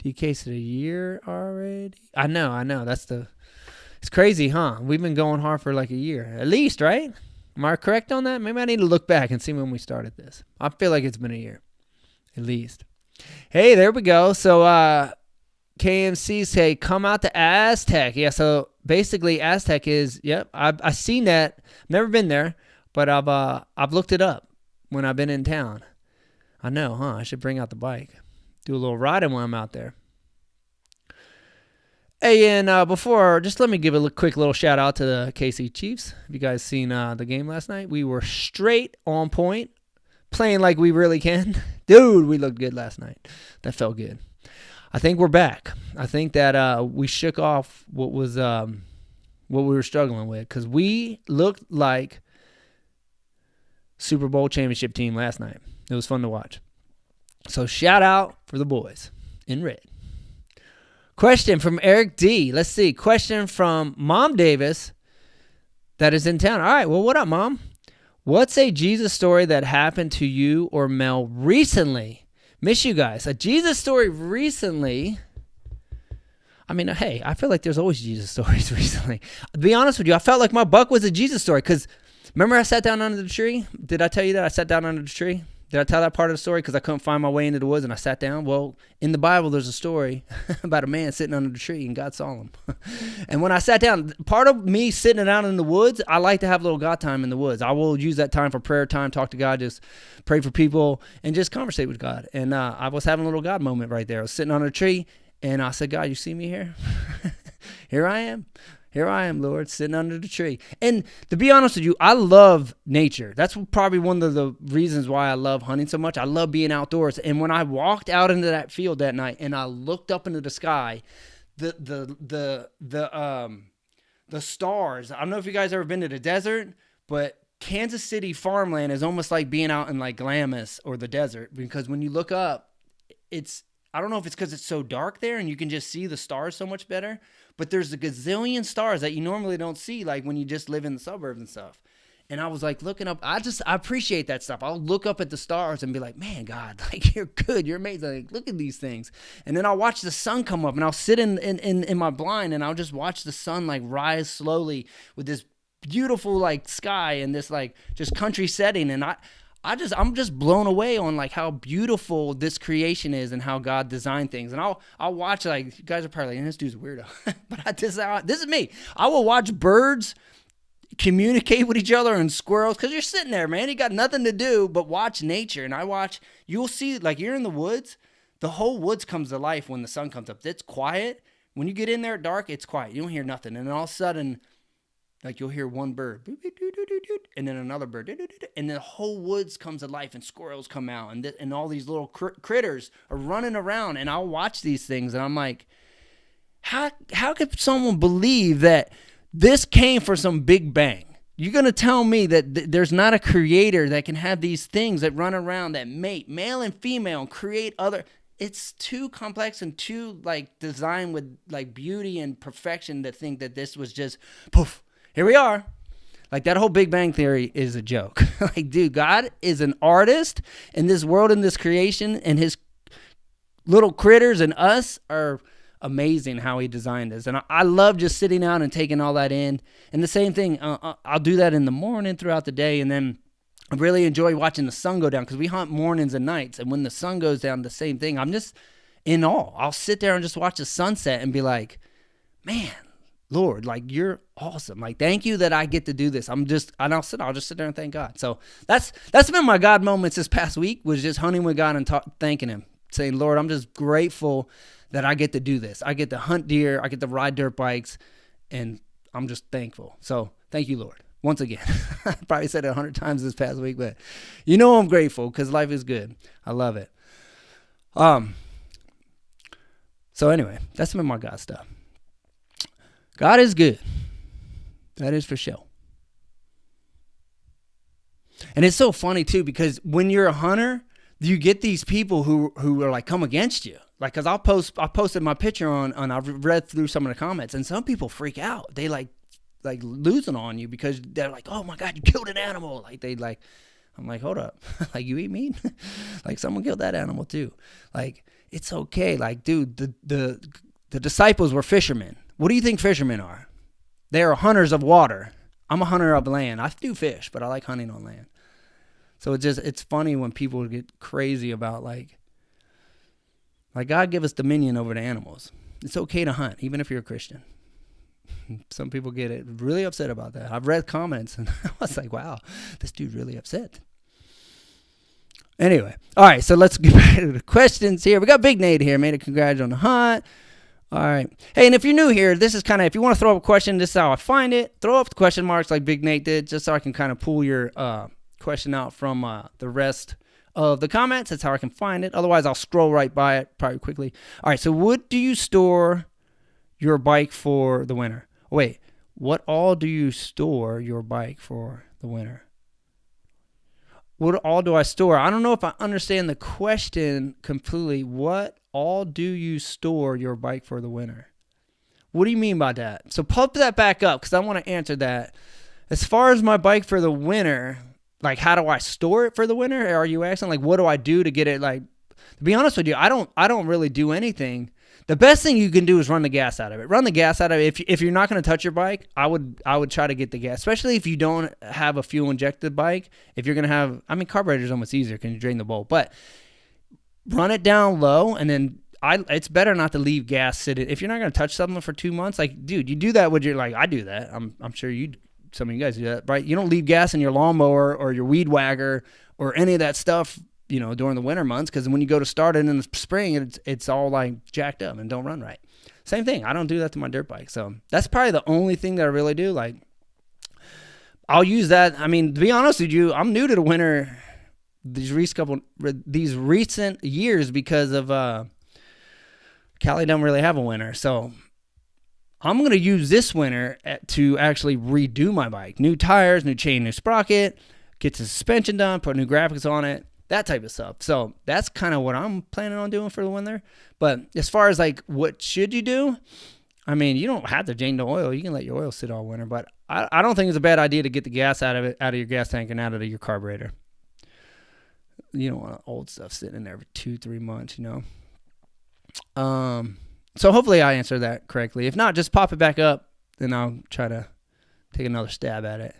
DK said a year already? I know. It's crazy, huh? We've been going hard for like a year. At least, right? Am I correct on that? Maybe I need to look back and see when we started this. I feel like it's been a year. At least. Hey, there we go. So, KMC say, come out to Aztec. Yeah, so basically Aztec is, yep, I've seen that. Never been there, but I've looked it up when I've been in town. I know, huh? I should bring out the bike. Do a little riding when I'm out there. Hey, and before, just let me give a quick little shout out to the KC Chiefs. Have you guys seen the game last night? We were straight on point, playing like we really can. Dude, we looked good last night. That felt good. I think we're back. I think that we shook off what we were struggling with, because we looked like Super Bowl championship team last night. It was fun to watch. So shout out for the boys in red. Question from Eric D. Let's see. Question from Mom Davis that is in town. All right. Well, what up, Mom? What's a Jesus story that happened to you or Mel recently? Miss you guys. A Jesus story recently. I mean, hey, I feel like there's always Jesus stories recently. To be honest with you, I felt like my buck was a Jesus story, because remember I sat down under the tree? Did I tell you that I sat down under the tree? Did I tell that part of the story because I couldn't find my way into the woods and I sat down? Well, in the Bible, there's a story about a man sitting under the tree and God saw him. And when I sat down, part of me sitting down in the woods, I like to have a little God time in the woods. I will use that time for prayer time, talk to God, just pray for people, and just conversate with God. And I was having a little God moment right there. I was sitting under a tree, and I said, God, you see me here? Here I am. Here I am, Lord, sitting under the tree. And to be honest with you, I love nature. That's probably one of the reasons why I love hunting so much. I love being outdoors. And when I walked out into that field that night and I looked up into the sky, the stars. I don't know if you guys ever been to the desert, but Kansas City farmland is almost like being out in like Glamis or the desert, because when you look up, I don't know if it's because it's so dark there and you can just see the stars so much better, but there's a gazillion stars that you normally don't see, like when you just live in the suburbs and stuff. And I was like looking up, I appreciate that stuff. I'll look up at the stars and be like, man, God, like you're good, you're amazing. Like, look at these things. And then I'll watch the sun come up and I'll sit in my blind and I'll just watch the sun like rise slowly with this beautiful like sky and this like just country setting. And I'm just blown away on like how beautiful this creation is and how God designed things. And I'll watch, like, you guys are probably like, this dude's a weirdo, but this is me. I will watch birds communicate with each other and squirrels, because you're sitting there, man, you got nothing to do but watch nature. And you'll see, like, you're in the woods, the whole woods comes to life when the sun comes up. It's quiet. When you get in there at dark, it's quiet. You don't hear nothing. And then all of a sudden, like, you'll hear one bird, and then another bird, and the whole woods comes to life, and squirrels come out, and all these little critters are running around, and I'll watch these things, and I'm like, how could someone believe that this came from some big bang? You're going to tell me that there's not a creator that can have these things that run around, that mate, male and female, and create other... It's too complex and too, like, designed with, like, beauty and perfection to think that this was just, poof, here we are. Like, that whole Big Bang Theory is a joke. Like, dude, God is an artist in this world, in this creation, and his little critters and us are amazing how he designed us. And I love just sitting down and taking all that in. And the same thing, I'll do that in the morning throughout the day, and then I really enjoy watching the sun go down, because we hunt mornings and nights. And when the sun goes down, the same thing. I'm just in awe. I'll sit there and just watch the sunset and be like, man, Lord, like, you're awesome. Like, thank you that I get to do this. I'll just sit there and thank God. So that's been my God moments this past week, was just hunting with God and thanking him, saying, Lord, I'm just grateful that I get to do this. I get to hunt deer. I get to ride dirt bikes, and I'm just thankful. So thank you, Lord. Once again, I probably said it 100 times this past week, but you know I'm grateful, because life is good. I love it. So anyway, that's been my God stuff. God is good. That is for sure. And it's so funny too, because when you're a hunter, you get these people who are like, come against you. Like, cause I posted my picture on I've read through some of the comments, and some people freak out. They like losing on you, because they're like, oh my God, you killed an animal. I'm like, hold up. Like, you eat meat? Like, someone killed that animal too. Like, it's okay. Like, dude, the disciples were fishermen. What do you think fishermen are? They are hunters of water. I'm a hunter of land. I do fish, but I like hunting on land. So it's funny when people get crazy about like God give us dominion over the animals. It's okay to hunt, even if you're a Christian. Some people get really upset about that. I've read comments and I was like, wow, this dude's really upset. Anyway, all right, so let's get back to the questions here. We got Big Nate here, made a congrats on the hunt. All right. Hey, and if you're new here, this is kind of, if you want to throw up a question, this is how I find it. Throw up the question marks like Big Nate did, just so I can kind of pull your question out from the rest of the comments. That's how I can find it. Otherwise, I'll scroll right by it probably quickly. All right. So what do you store your bike for the winter? Wait, what all do you store your bike for the winter? What all do I store? I don't know if I understand the question completely. What all do you store your bike for the winter? What do you mean by that? So pump that back up because I want to answer that. As far as my bike for the winter, like how do I store it for the winter? Are you asking like what do I do to get it? Like, to be honest with you, I don't really do anything. The best thing you can do is run the gas out of it. Run the gas out of it. If you're not going to touch your bike, I would try to get the gas, especially if you don't have a fuel injected bike. If you're going to have, I mean, carburetor is almost easier because you drain the bolt, but run it down low, and then it's better not to leave gas sitting. If you're not going to touch something for 2 months, like, dude, you do that with your, like, I do that. I'm sure some of you guys do that, right? You don't leave gas in your lawnmower or your weed whacker or any of that stuff, during the winter months, because when you go to start it in the spring, it's all like jacked up and don't run right. Same thing. I don't do that to my dirt bike. So that's probably the only thing that I really do. Like, I'll use that. I mean, to be honest with you, I'm new to the winter these recent years because of Cali don't really have a winter. So I'm going to use this winter to actually redo my bike. New tires, new chain, new sprocket, get the suspension done, put new graphics on it. That type of stuff. So that's kind of what I'm planning on doing for the winter. But as far as like what should you do, I mean, you don't have to change the oil. You can let your oil sit all winter. But I don't think it's a bad idea to get the gas out of your gas tank and out of your carburetor. You don't want old stuff sitting in there for 2-3 months, So hopefully I answered that correctly. If not, just pop it back up, then I'll try to take another stab at it.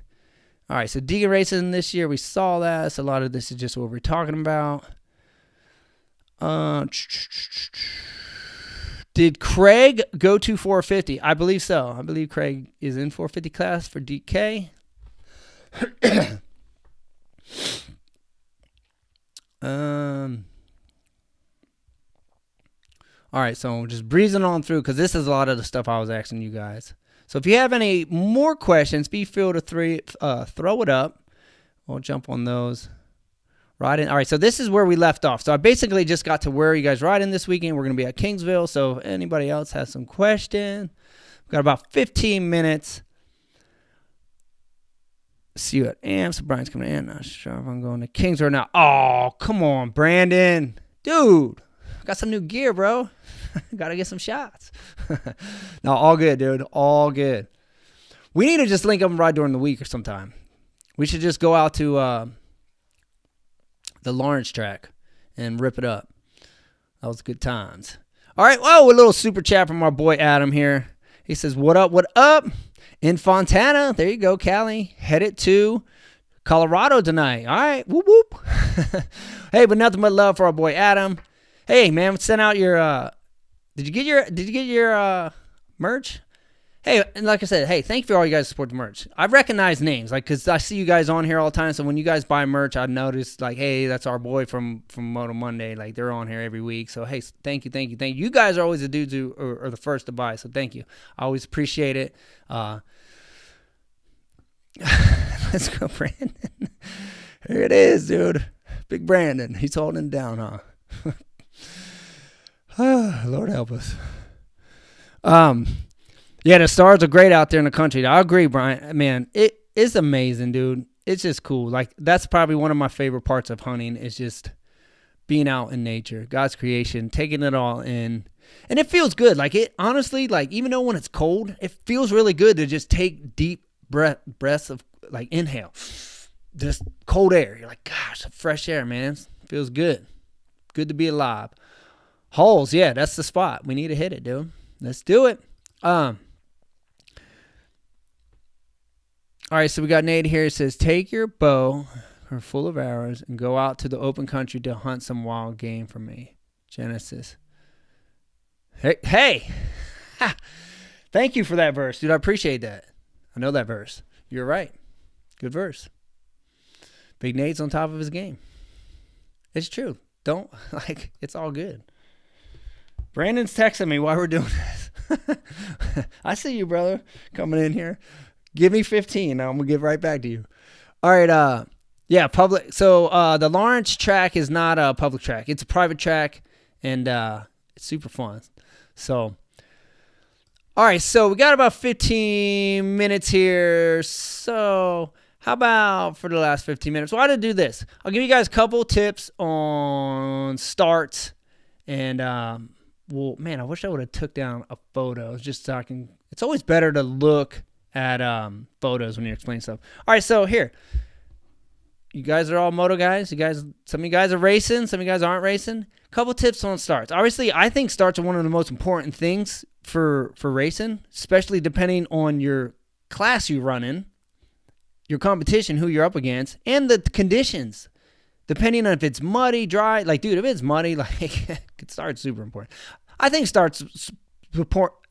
All right, so Deegan racing this year, we saw that. So a lot of this is just what we're talking about. Did Craig go to 450? I believe so. I believe Craig is in 450 class for DK. All right, so just breezing on through because this is a lot of the stuff I was asking you guys. So if you have any more questions, be feel to throw it up. We'll jump on those. Riding. All right, so this is where we left off. So I basically just got to where you guys riding this weekend. We're going to be at Kingsville. So if anybody else has some question, we've got about 15 minutes. See you at Amps. Brian's coming in. Not sure if I'm going to Kingsville now. Oh, come on, Brandon. Dude, got some new gear, bro. Got to get some shots. No, all good, dude. All good. We need to just link up and ride during the week or sometime. We should just go out to the Lawrence track and rip it up. That was good times. All right. Whoa, a little super chat from our boy Adam here. He says, what up, what up? In Fontana. There you go, Cali. Headed to Colorado tonight. All right. Whoop, whoop. Hey, but nothing but love for our boy Adam. Hey, man, send out your Did you get your merch? Hey, and like I said, hey, thank you for all you guys who support the merch. I recognize names, like, because I see you guys on here all the time. So when you guys buy merch, I notice, like, hey, that's our boy from Moto Monday. Like, they're on here every week. So, hey, thank you. You guys are always the dudes who are the first to buy. So, thank you. I always appreciate it. Let's go, Brandon. Here it is, dude. Big Brandon. He's holding it down, huh? Lord help us. Yeah, the stars are great out there in the country. I agree, Brian. Man, it is amazing, dude. It's just cool. Like, that's probably one of my favorite parts of hunting is just being out in nature, God's creation, taking it all in. And it feels good. Like, it honestly, like, even though when it's cold, it feels really good to just take deep breaths of, like, inhale. Just cold air. You're like, gosh, fresh air, man. Feels good. Good to be alive. Holes, yeah, that's the spot. We need to hit it, dude. Let's do it. All right, so we got Nate here. It says, take your bow or full of arrows and go out to the open country to hunt some wild game for me. Genesis. Hey. Thank you for that verse, dude. I appreciate that. I know that verse. You're right. Good verse. Big Nate's on top of his game. It's true. It's all good. Brandon's texting me while we're doing this. I see you, brother, coming in here. Give me 15. Now I'm going to give right back to you. All right. Yeah, public. So the Lawrence track is not a public track. It's a private track, and it's super fun. So, all right. So we got about 15 minutes here. So how about for the last 15 minutes? Well, I did do this. I'll give you guys a couple tips on starts. And, well, man, I wish I would have took down a photo. Just talking. It's always better to look at photos when you explain stuff. All right, so here. You guys are all moto guys. Some of you guys are racing. Some of you guys aren't racing. Couple tips on starts. Obviously, I think starts are one of the most important things for racing, especially depending on your class you run in, your competition, who you're up against, and the conditions. Depending on if it's muddy, dry. Like, dude, if it's muddy, like, start's super important. I think start's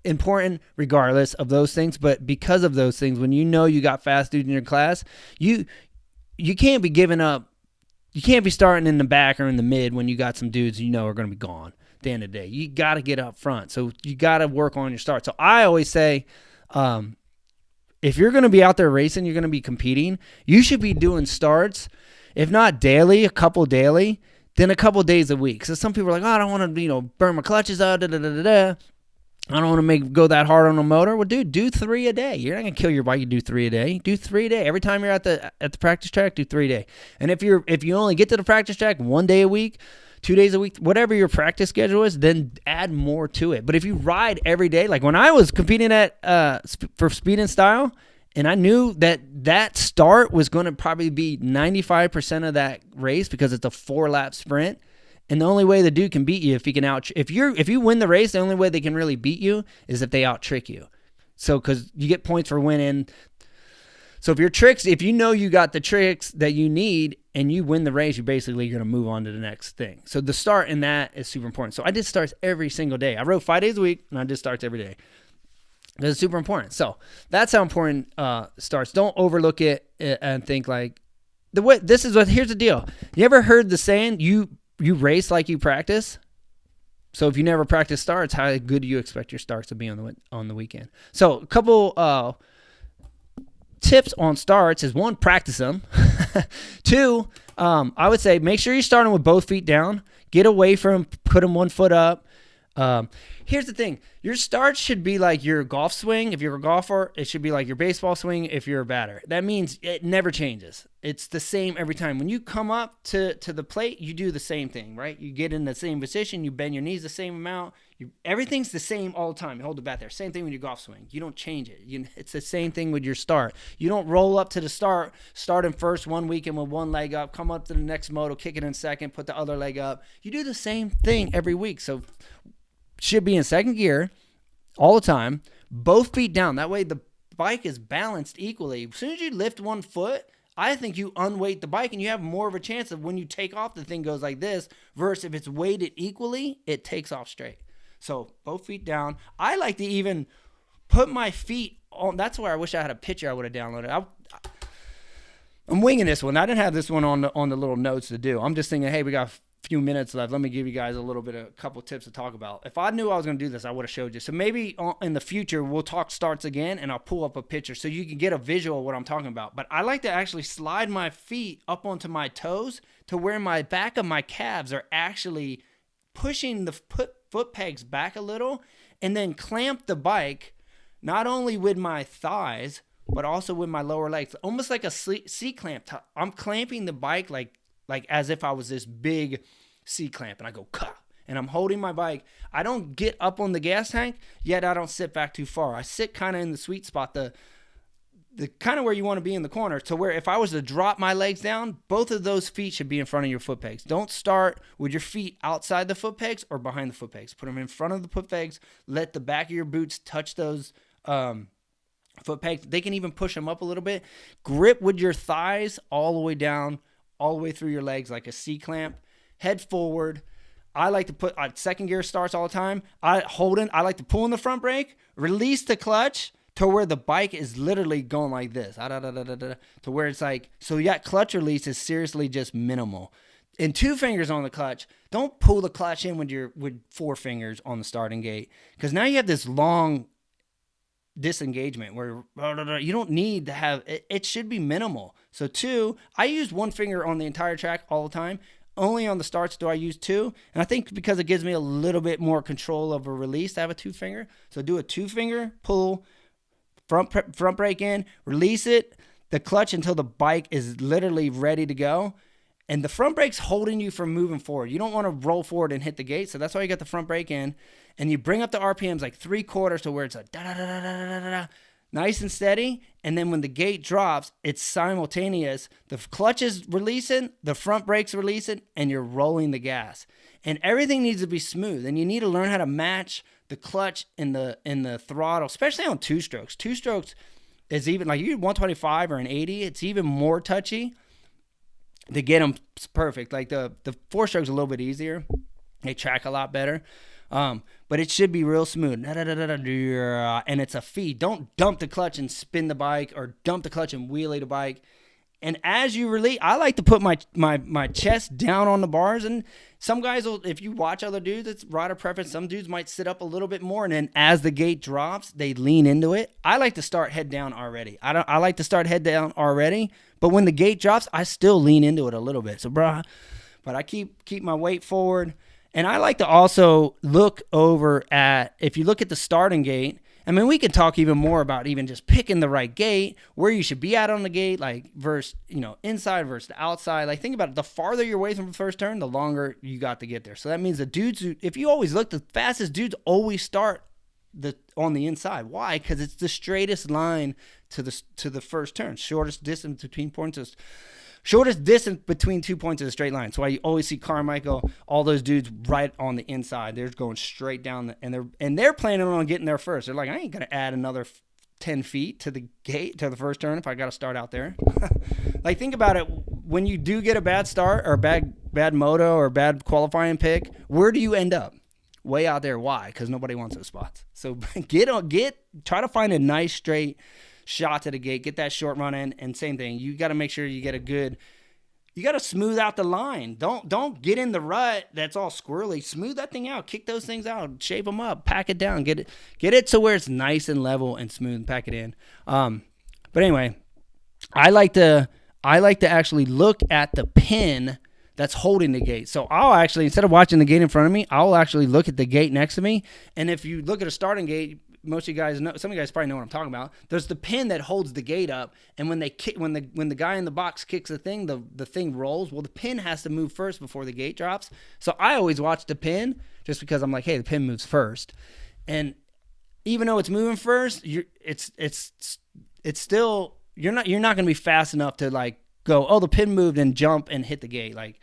important regardless of those things, but because of those things, when you know you got fast dudes in your class, you can't be giving up. You can't be starting in the back or in the mid when you got some dudes you know are going to be gone at the end of the day. You got to get up front. So you got to work on your start. So I always say, if you're going to be out there racing, you're going to be competing, you should be doing starts, if not daily, a couple daily, then a couple days a week. So some people are like, oh, I don't want to, burn my clutches out, I don't want to go that hard on a motor. Well, dude, do 3 a day. You're not going to kill your bike. You do 3 a day. Do 3 a day. Every time you're at the practice track, do 3 a day. And if you only get to the practice track 1 day a week, 2 days a week, whatever your practice schedule is, then add more to it. But if you ride every day, like when I was competing for speed and style, and I knew that start was going to probably be 95% of that race because it's a 4-lap sprint. And the only way the dude can beat you if you win the race, the only way they can really beat you is if they out trick you. So, because you get points for winning. So if you know you got the tricks that you need and you win the race, you're basically going to move on to the next thing. So the start in that is super important. So I did starts every single day. I rode 5 days a week and I did starts every day. It's super important. So that's how important starts. Don't overlook it and think like here's the deal. You ever heard the saying, you race like you practice? So if you never practice starts, how good do you expect your starts to be on the weekend? So a couple tips on starts is, 1, practice them. 2, I would say make sure you're starting with both feet down. Get away from putting 1 foot up. Here's the thing. Your starts should be like your golf swing. If you're a golfer, it should be like your baseball swing if you're a batter. That means it never changes. It's the same every time. When you come up to the plate, you do the same thing, right? You get in the same position. You bend your knees the same amount. Everything's the same all the time. You hold the bat there. Same thing with your golf swing. You don't change it. It's the same thing with your start. You don't roll up to the start in first one weekend with 1 leg up, come up to the next moto, kick it in second, put the other leg up. You do the same thing every week. So should be in second gear all the time, both feet down. That way the bike is balanced equally. As soon as you lift 1 foot, I think you unweight the bike and you have more of a chance of when you take off, the thing goes like this, versus if it's weighted equally, it takes off straight. So both feet down. I like to even put my feet on. That's where I wish I had a picture I would have downloaded. I'm winging this one. I didn't have this one on the little notes to do. I'm just thinking, hey, we got few minutes left. Let me give you guys a couple tips to talk about. If I knew I was going to do this, I would have showed you. So maybe in the future, we'll talk starts again and I'll pull up a picture so you can get a visual of what I'm talking about. But I like to actually slide my feet up onto my toes to where my back of my calves are actually pushing the foot pegs back a little, and then clamp the bike not only with my thighs, but also with my lower legs, almost like a C-clamp. I'm clamping the bike like as if I was this big C-clamp, and I go, "Ka," and I'm holding my bike. I don't get up on the gas tank, yet I don't sit back too far. I sit kind of in the sweet spot, the kind of where you want to be in the corner, to where if I was to drop my legs down, both of those feet should be in front of your foot pegs. Don't start with your feet outside the foot pegs or behind the foot pegs. Put them in front of the foot pegs. Let the back of your boots touch those foot pegs. They can even push them up a little bit. Grip with your thighs all the way down, all the way through your legs like a C-clamp. Head forward. I like to put second gear starts all the time. I like to pull in the front brake, release the clutch to where the bike is literally going like this. To where it's like, so yeah, clutch release is seriously just minimal. and 2 fingers on the clutch. Don't pull the clutch in with 4 fingers on the starting gate, because now you have this long disengagement where you don't need to have it. It should be minimal. So 2, I use 1 finger on the entire track all the time. Only on the starts do I use 2, and I think because it gives me a little bit more control of a release to have a 2 finger. So do a 2 finger pull, front brake in, release it, the clutch until the bike is literally ready to go. And the front brake's holding you from moving forward. You don't want to roll forward and hit the gate, so that's why you got the front brake in. And you bring up the RPMs like 3/4 to where it's like da-da-da-da-da-da-da, nice and steady. And then when the gate drops, it's simultaneous. The clutch is releasing, the front brake's releasing, and you're rolling the gas. And everything needs to be smooth. And you need to learn how to match the clutch in the throttle, especially on 2 strokes. 2 strokes is even, like you do 125 or an 80, it's even more touchy to get them perfect. Like the 4 strokes a little bit easier. They track a lot better. But it should be real smooth. And it's a feed. Don't dump the clutch and spin the bike, or dump the clutch and wheelie the bike. And as you release, I like to put my chest down on the bars. And some guys will, if you watch other dudes, it's rider preference. Some dudes might sit up a little bit more, and then as the gate drops, they lean into it. I like to start head down already. I like to start head down already. But when the gate drops, I still lean into it a little bit. So, but I keep my weight forward. And I like to also look over at, if you look at the starting gate, I mean, we can talk even more about even just picking the right gate, where you should be at on the gate, like versus, inside versus the outside. Like, think about it. The farther you're away from the first turn, the longer you got to get there. So that means the dudes, if you always look, the fastest dudes always start on the inside. Why? Because it's the straightest line to the first turn. Shortest distance between 2 points is a straight line. So why you always see Carmichael, all those dudes right on the inside. They're going straight down, and they're planning on getting there first. They're like, I ain't gonna add another 10 feet to the gate to the first turn if I got to start out there. Like, think about it. When you do get a bad start or bad moto or bad qualifying pick, where do you end up? Way out there. Why? Because nobody wants those spots. So try to find a nice straight shot to the gate, get that short run in, and same thing. You got to make sure you get you got to smooth out the line. Don't get in the rut that's all squirrely. Smooth that thing out. Kick those things out. Shape them up. Pack it down. Get it to where it's nice and level and smooth, and pack it in. But anyway, I like to actually look at the pin that's holding the gate. So I'll actually, instead of watching the gate in front of me, I'll actually look at the gate next to me. And if you look at a starting gate, most of you guys know, some of you guys probably know what I'm talking about. There's the pin that holds the gate up, and when the guy in the box kicks the thing, the thing rolls. Well, the pin has to move first before the gate drops. So I always watch the pin, just because I'm like, hey, the pin moves first. And even though it's moving first, it's still, you're not going to be fast enough to like go, oh, the pin moved, and jump and hit the gate. Like,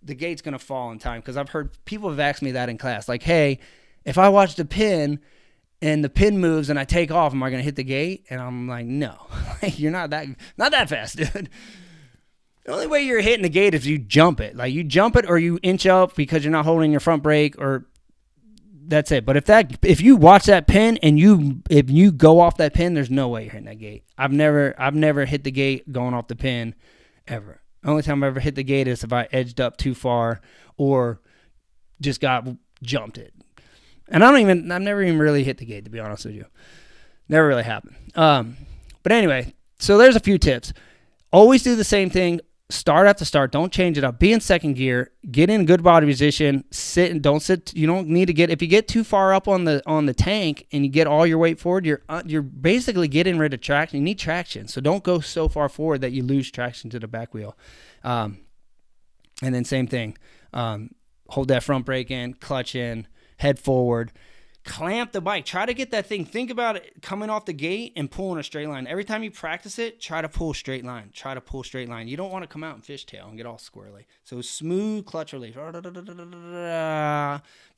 the gate's going to fall in time. Because I've heard people have asked me that in class, like, hey, if I watch the pin and the pin moves and I take off, am I going to hit the gate? And I'm like, no. You're not that fast, dude. The only way you're hitting the gate is you jump it. Like, you jump it or you inch up because you're not holding your front brake, or that's it. But if you watch that pin and if you go off that pin, there's no way you're hitting that gate. I've never hit the gate going off the pin ever. The only time I ever hit the gate is if I edged up too far or just jumped it. And I've never even really hit the gate, to be honest with you. Never really happened. But anyway, so there's a few tips. Always do the same thing. Start at the start. Don't change it up. Be in second gear. Get in good body position. Sit and don't sit. You don't need to get, if you get too far up on the tank and you get all your weight forward, you're basically getting rid of traction. You need traction. So don't go so far forward that you lose traction to the back wheel. And then same thing. Hold that front brake in, clutch in, head forward, clamp the bike. Try to get that thing. Think about it coming off the gate and pulling a straight line. Every time you practice it, try to pull straight line. You don't want to come out and fishtail and get all squirrely. So smooth clutch release.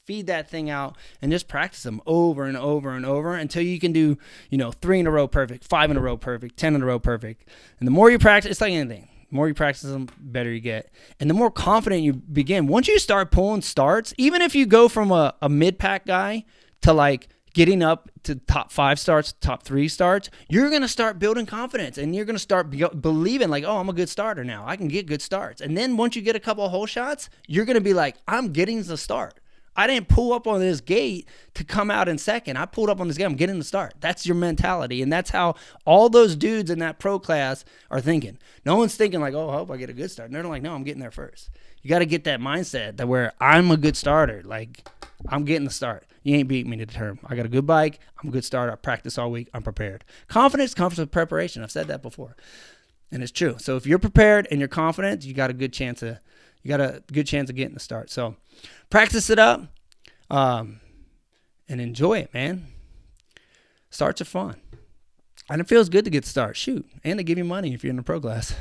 Feed that thing out and just practice them over and over and over until you can do, 3 in a row perfect, 5 in a row perfect, 10 in a row perfect. And the more you practice, it's like anything. The more you practice them, better you get. And the more confident you begin. Once you start pulling starts, even if you go from a mid-pack guy to like getting up to top 5 starts, top 3 starts, you're going to start building confidence, and you're going to start believing like, oh, I'm a good starter now. I can get good starts. And then once you get a couple of hole shots, you're going to be like, I'm getting the start. I didn't pull up on this gate to come out in second. I pulled up on this gate. I'm getting the start. That's your mentality. And that's how all those dudes in that pro class are thinking. No one's thinking like, oh, I hope I get a good start. And they're like, no, I'm getting there first. You got to get that mindset that where I'm a good starter. Like, I'm getting the start. You ain't beating me to the term. I got a good bike. I'm a good starter. I practice all week. I'm prepared. Confidence comes with preparation. I've said that before. And it's true. So if you're prepared and you're confident, you got a good chance of getting the start. So practice it up and enjoy it, man. Starts are fun. And it feels good to get the start. Shoot. And they give you money if you're in the pro class.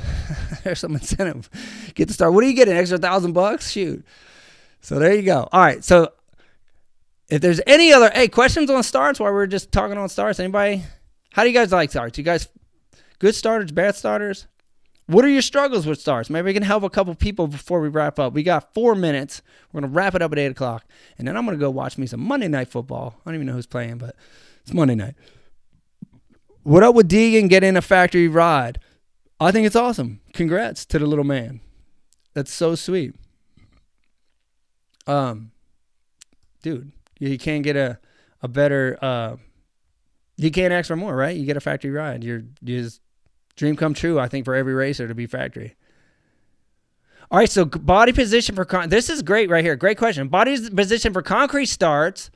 There's some incentive. Get the start. What do you get? An extra $1,000? Shoot. So there you go. All right. So if there's any other questions on starts while we're just talking on starts, anybody? How do you guys like starts? You guys good starters, bad starters? What are your struggles with starts? Maybe we can help a couple people before we wrap up. We got 4 minutes. We're going to wrap it up at 8 o'clock. And then I'm going to go watch me some Monday Night Football. I don't even know who's playing, but it's Monday night. What up with Deegan getting a factory ride? I think it's awesome. Congrats to the little man. That's so sweet. Dude, you can't get a better, you can't ask for more, right? You get a factory ride. You're just dream come true, I think, for every racer to be factory. All right, so body position for this is great right here. Great question. Body position for concrete start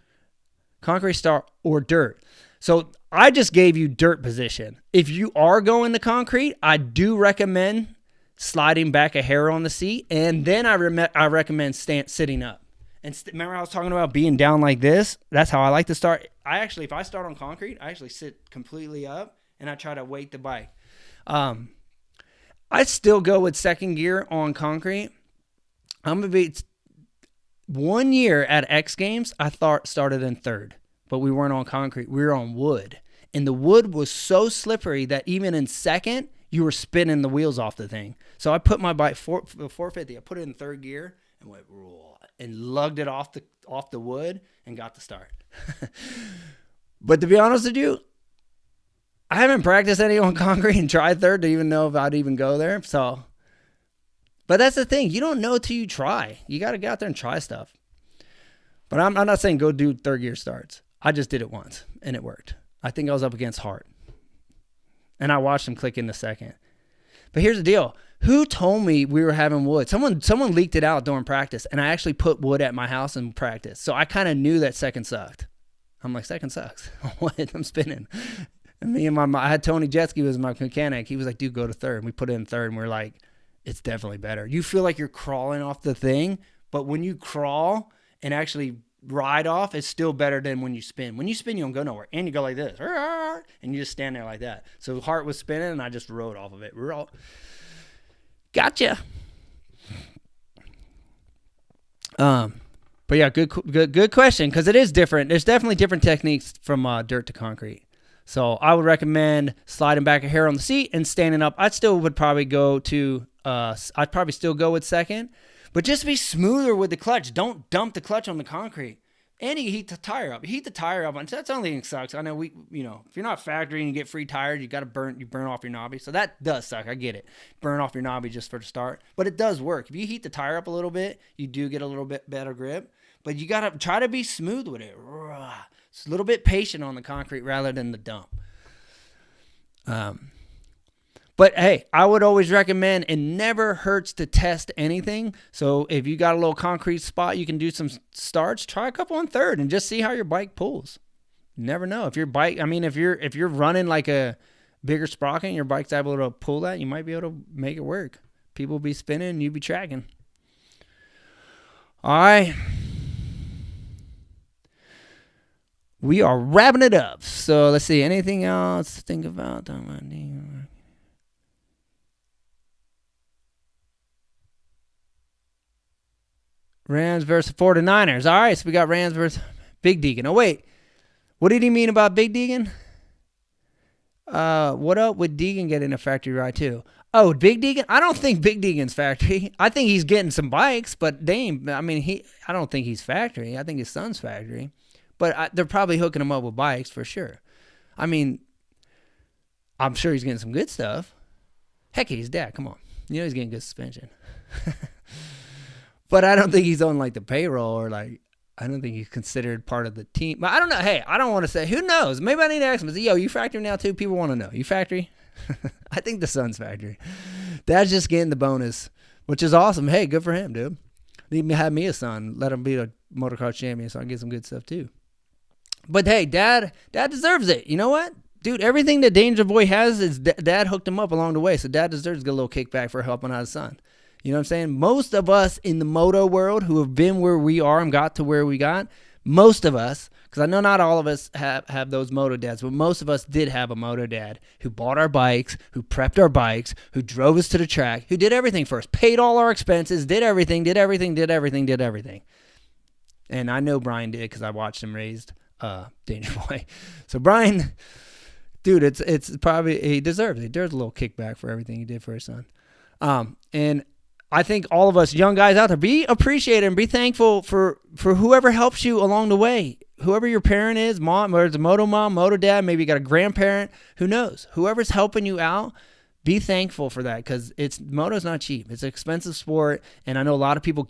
or dirt. So I just gave you dirt position. If you are going to concrete, I do recommend sliding back a hair on the seat, and then I recommend sitting up. And remember I was talking about being down like this? That's how I like to start. If I start on concrete, I actually sit completely up, and I try to weight the bike. I still go with second gear on concrete. I'm going to be 1 year at X Games, I started in third, but we weren't on concrete. We were on wood. And the wood was so slippery that even in second, you were spinning the wheels off the thing. So I put my bike 450. I put it in third gear and went and lugged it off the wood and got the start. But to be honest with you, I haven't practiced any on concrete and tried third to even know if I'd even go there. So, but that's the thing. You don't know till you try. You got to get out there and try stuff. But I'm not saying go do third gear starts. I just did it once and it worked. I think I was up against Hart. And I watched him click in the second. But here's the deal. Who told me we were having wood? Someone leaked it out during practice, and I actually put wood at my house in practice. So I kind of knew that second sucked. I'm like, second sucks. What? I'm spinning. And me and I had Tony Jetski was my mechanic. He was like, dude, go to third. And we put it in third, and we're like, it's definitely better. You feel like you're crawling off the thing, but when you crawl and actually ride off, it's still better than when you spin. When you spin, you don't go nowhere. And you go like this. And you just stand there like that. So Hart was spinning, and I just rode off of it. Gotcha. But yeah, good question, because it is different. There's definitely different techniques from dirt to concrete. So I would recommend sliding back a hair on the seat and standing up. I'd still probably go with second, but just be smoother with the clutch. Don't dump the clutch on the concrete. And you heat the tire up. You heat the tire up, and that's the only thing that sucks. I know if you're not factory and you get free tires, you burn off your knobby. So that does suck. I get it. Burn off your knobby just for the start, but it does work. If you heat the tire up a little bit, you do get a little bit better grip. But you gotta try to be smooth with it. It's a little bit patient on the concrete rather than the dump. But hey, I would always recommend, it never hurts to test anything. So if you got a little concrete spot, you can do some starts, try a couple on third and just see how your bike pulls. You never know. If you're running like a bigger sprocket and your bike's able to pull that, you might be able to make it work. People be spinning and you be tracking. All right. We are wrapping it up. So let's see. Anything else to think about? Rams versus 49ers. All right, so we got Rams versus Big Deegan. Oh, wait. What did he mean about Big Deegan? What up with Deegan getting a factory ride, too? Oh, Big Deegan? I don't think Big Deegan's factory. I think he's getting some bikes, but I don't think he's factory. I think his son's factory. But they're probably hooking him up with bikes for sure. I mean, I'm sure he's getting some good stuff. Heck, he's dad. Come on. You know he's getting good suspension. But I don't think he's on, like, the payroll or, like, I don't think he's considered part of the team. But I don't know. Hey, I don't want to say. Who knows? Maybe I need to ask him. Yo, you factory now too? People want to know. You factory? I think the son's factory. Dad's just getting the bonus, which is awesome. Hey, good for him, dude. Need me have me a son. Let him be a motocross champion so I can get some good stuff too. But hey, dad deserves it. You know what? Dude, everything that Danger Boy has is dad hooked him up along the way. So dad deserves to get a little kickback for helping out his son. You know what I'm saying? Most of us in the moto world who have been where we are and got to where we got, most of us, because I know not all of us have those moto dads, but most of us did have a moto dad who bought our bikes, who prepped our bikes, who drove us to the track, who did everything for us, paid all our expenses, did everything. And I know Brian did because I watched him raised Danger Boy. So Brian, dude, it's probably, he deserves it. He deserves a little kickback for everything he did for his son. And I think all of us young guys out there, be appreciative and be thankful for whoever helps you along the way. Whoever your parent is, mom, or it's a moto mom, moto dad, maybe you got a grandparent, who knows? Whoever's helping you out, be thankful for that because moto's not cheap. It's an expensive sport, and I know a lot of people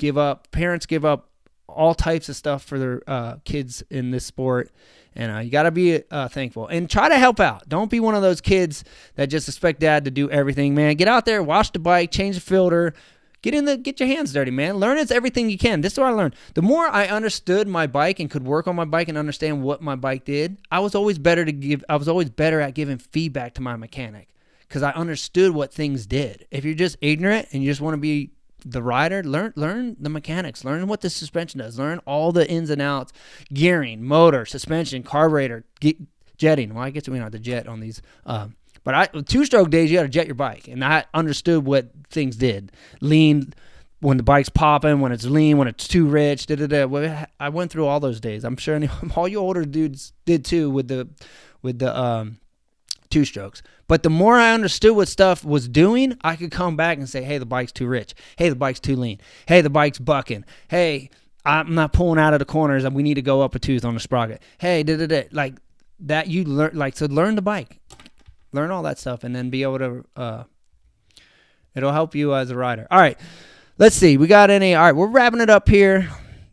parents give up all types of stuff for their kids in this sport. And you got to be thankful and try to help out. Don't be one of those kids that just expect dad to do everything, man. Get out there, wash the bike, change the filter, get your hands dirty, man. Learn everything you can. This is what I learned. The more I understood my bike and could work on my bike and understand what my bike did, I was always better at giving feedback to my mechanic because I understood what things did. If you're just ignorant and you just want to be the rider, learn the mechanics, learn what the suspension does, learn all the ins and outs, gearing, motor, suspension, carburetor, jetting. Well, I guess we don't have to jet on these. But two-stroke days, you got to jet your bike, and I understood what things did. Lean, when the bike's popping, when it's lean, when it's too rich, Well, I went through all those days. I'm sure all you older dudes did too with the two-strokes. But the more I understood what stuff was doing, I could come back and say, hey, the bike's too rich. Hey, the bike's too lean. Hey, the bike's bucking. Hey, I'm not pulling out of the corners, and we need to go up a tooth on the sprocket. Hey, like that. You learn, like, so learn the bike. Learn all that stuff and then be able to, it'll help you as a rider. All right, let's see. All right, we're wrapping it up here.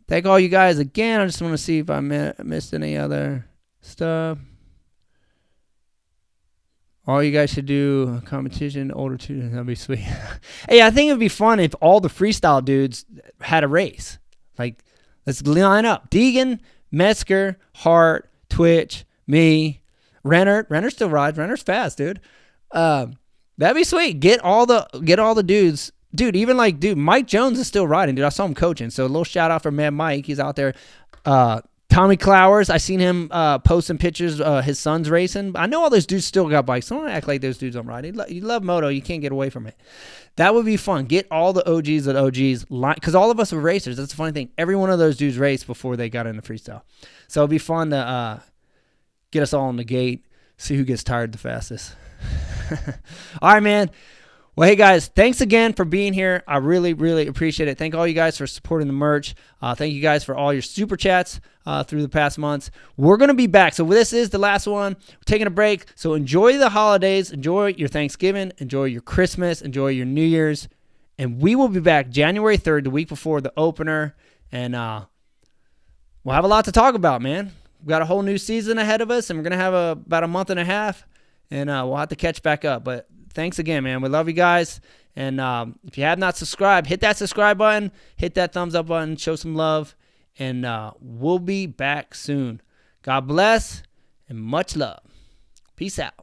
Thank all you guys again. I just want to see if I missed any other stuff. All you guys should do a competition, older two. That'd be sweet. Hey, I think it'd be fun if all the freestyle dudes had a race. Like, let's line up. Deegan, Metzger, Hart, Twitch, me, Renner still rides. Renner's fast, dude. That'd be sweet. Get all the dudes. Dude, even like, Mike Jones is still riding, dude. I saw him coaching. So a little shout out for Mad Mike. He's out there. Tommy Clowers, I seen him posting pictures. His son's racing. I know all those dudes still got bikes. Don't act like those dudes don't ride. You love moto. You can't get away from it. That would be fun. Get all the OGs at OGs. Because all of us were racers. That's the funny thing. Every one of those dudes raced before they got into freestyle. So it'd be fun to get us all in the gate, see who gets tired the fastest. All right, man. Well, hey, guys, thanks again for being here. I really, really appreciate it. Thank all you guys for supporting the merch. Thank you guys for all your super chats through the past months. We're going to be back. So this is the last one. We're taking a break. So enjoy the holidays. Enjoy your Thanksgiving. Enjoy your Christmas. Enjoy your New Year's. And we will be back January 3rd, the week before the opener. And we'll have a lot to talk about, man. We've got a whole new season ahead of us, and we're going to have about a month and a half, and we'll have to catch back up. But thanks again, man. We love you guys. And if you have not subscribed, hit that subscribe button, hit that thumbs up button, show some love, and we'll be back soon. God bless and much love. Peace out.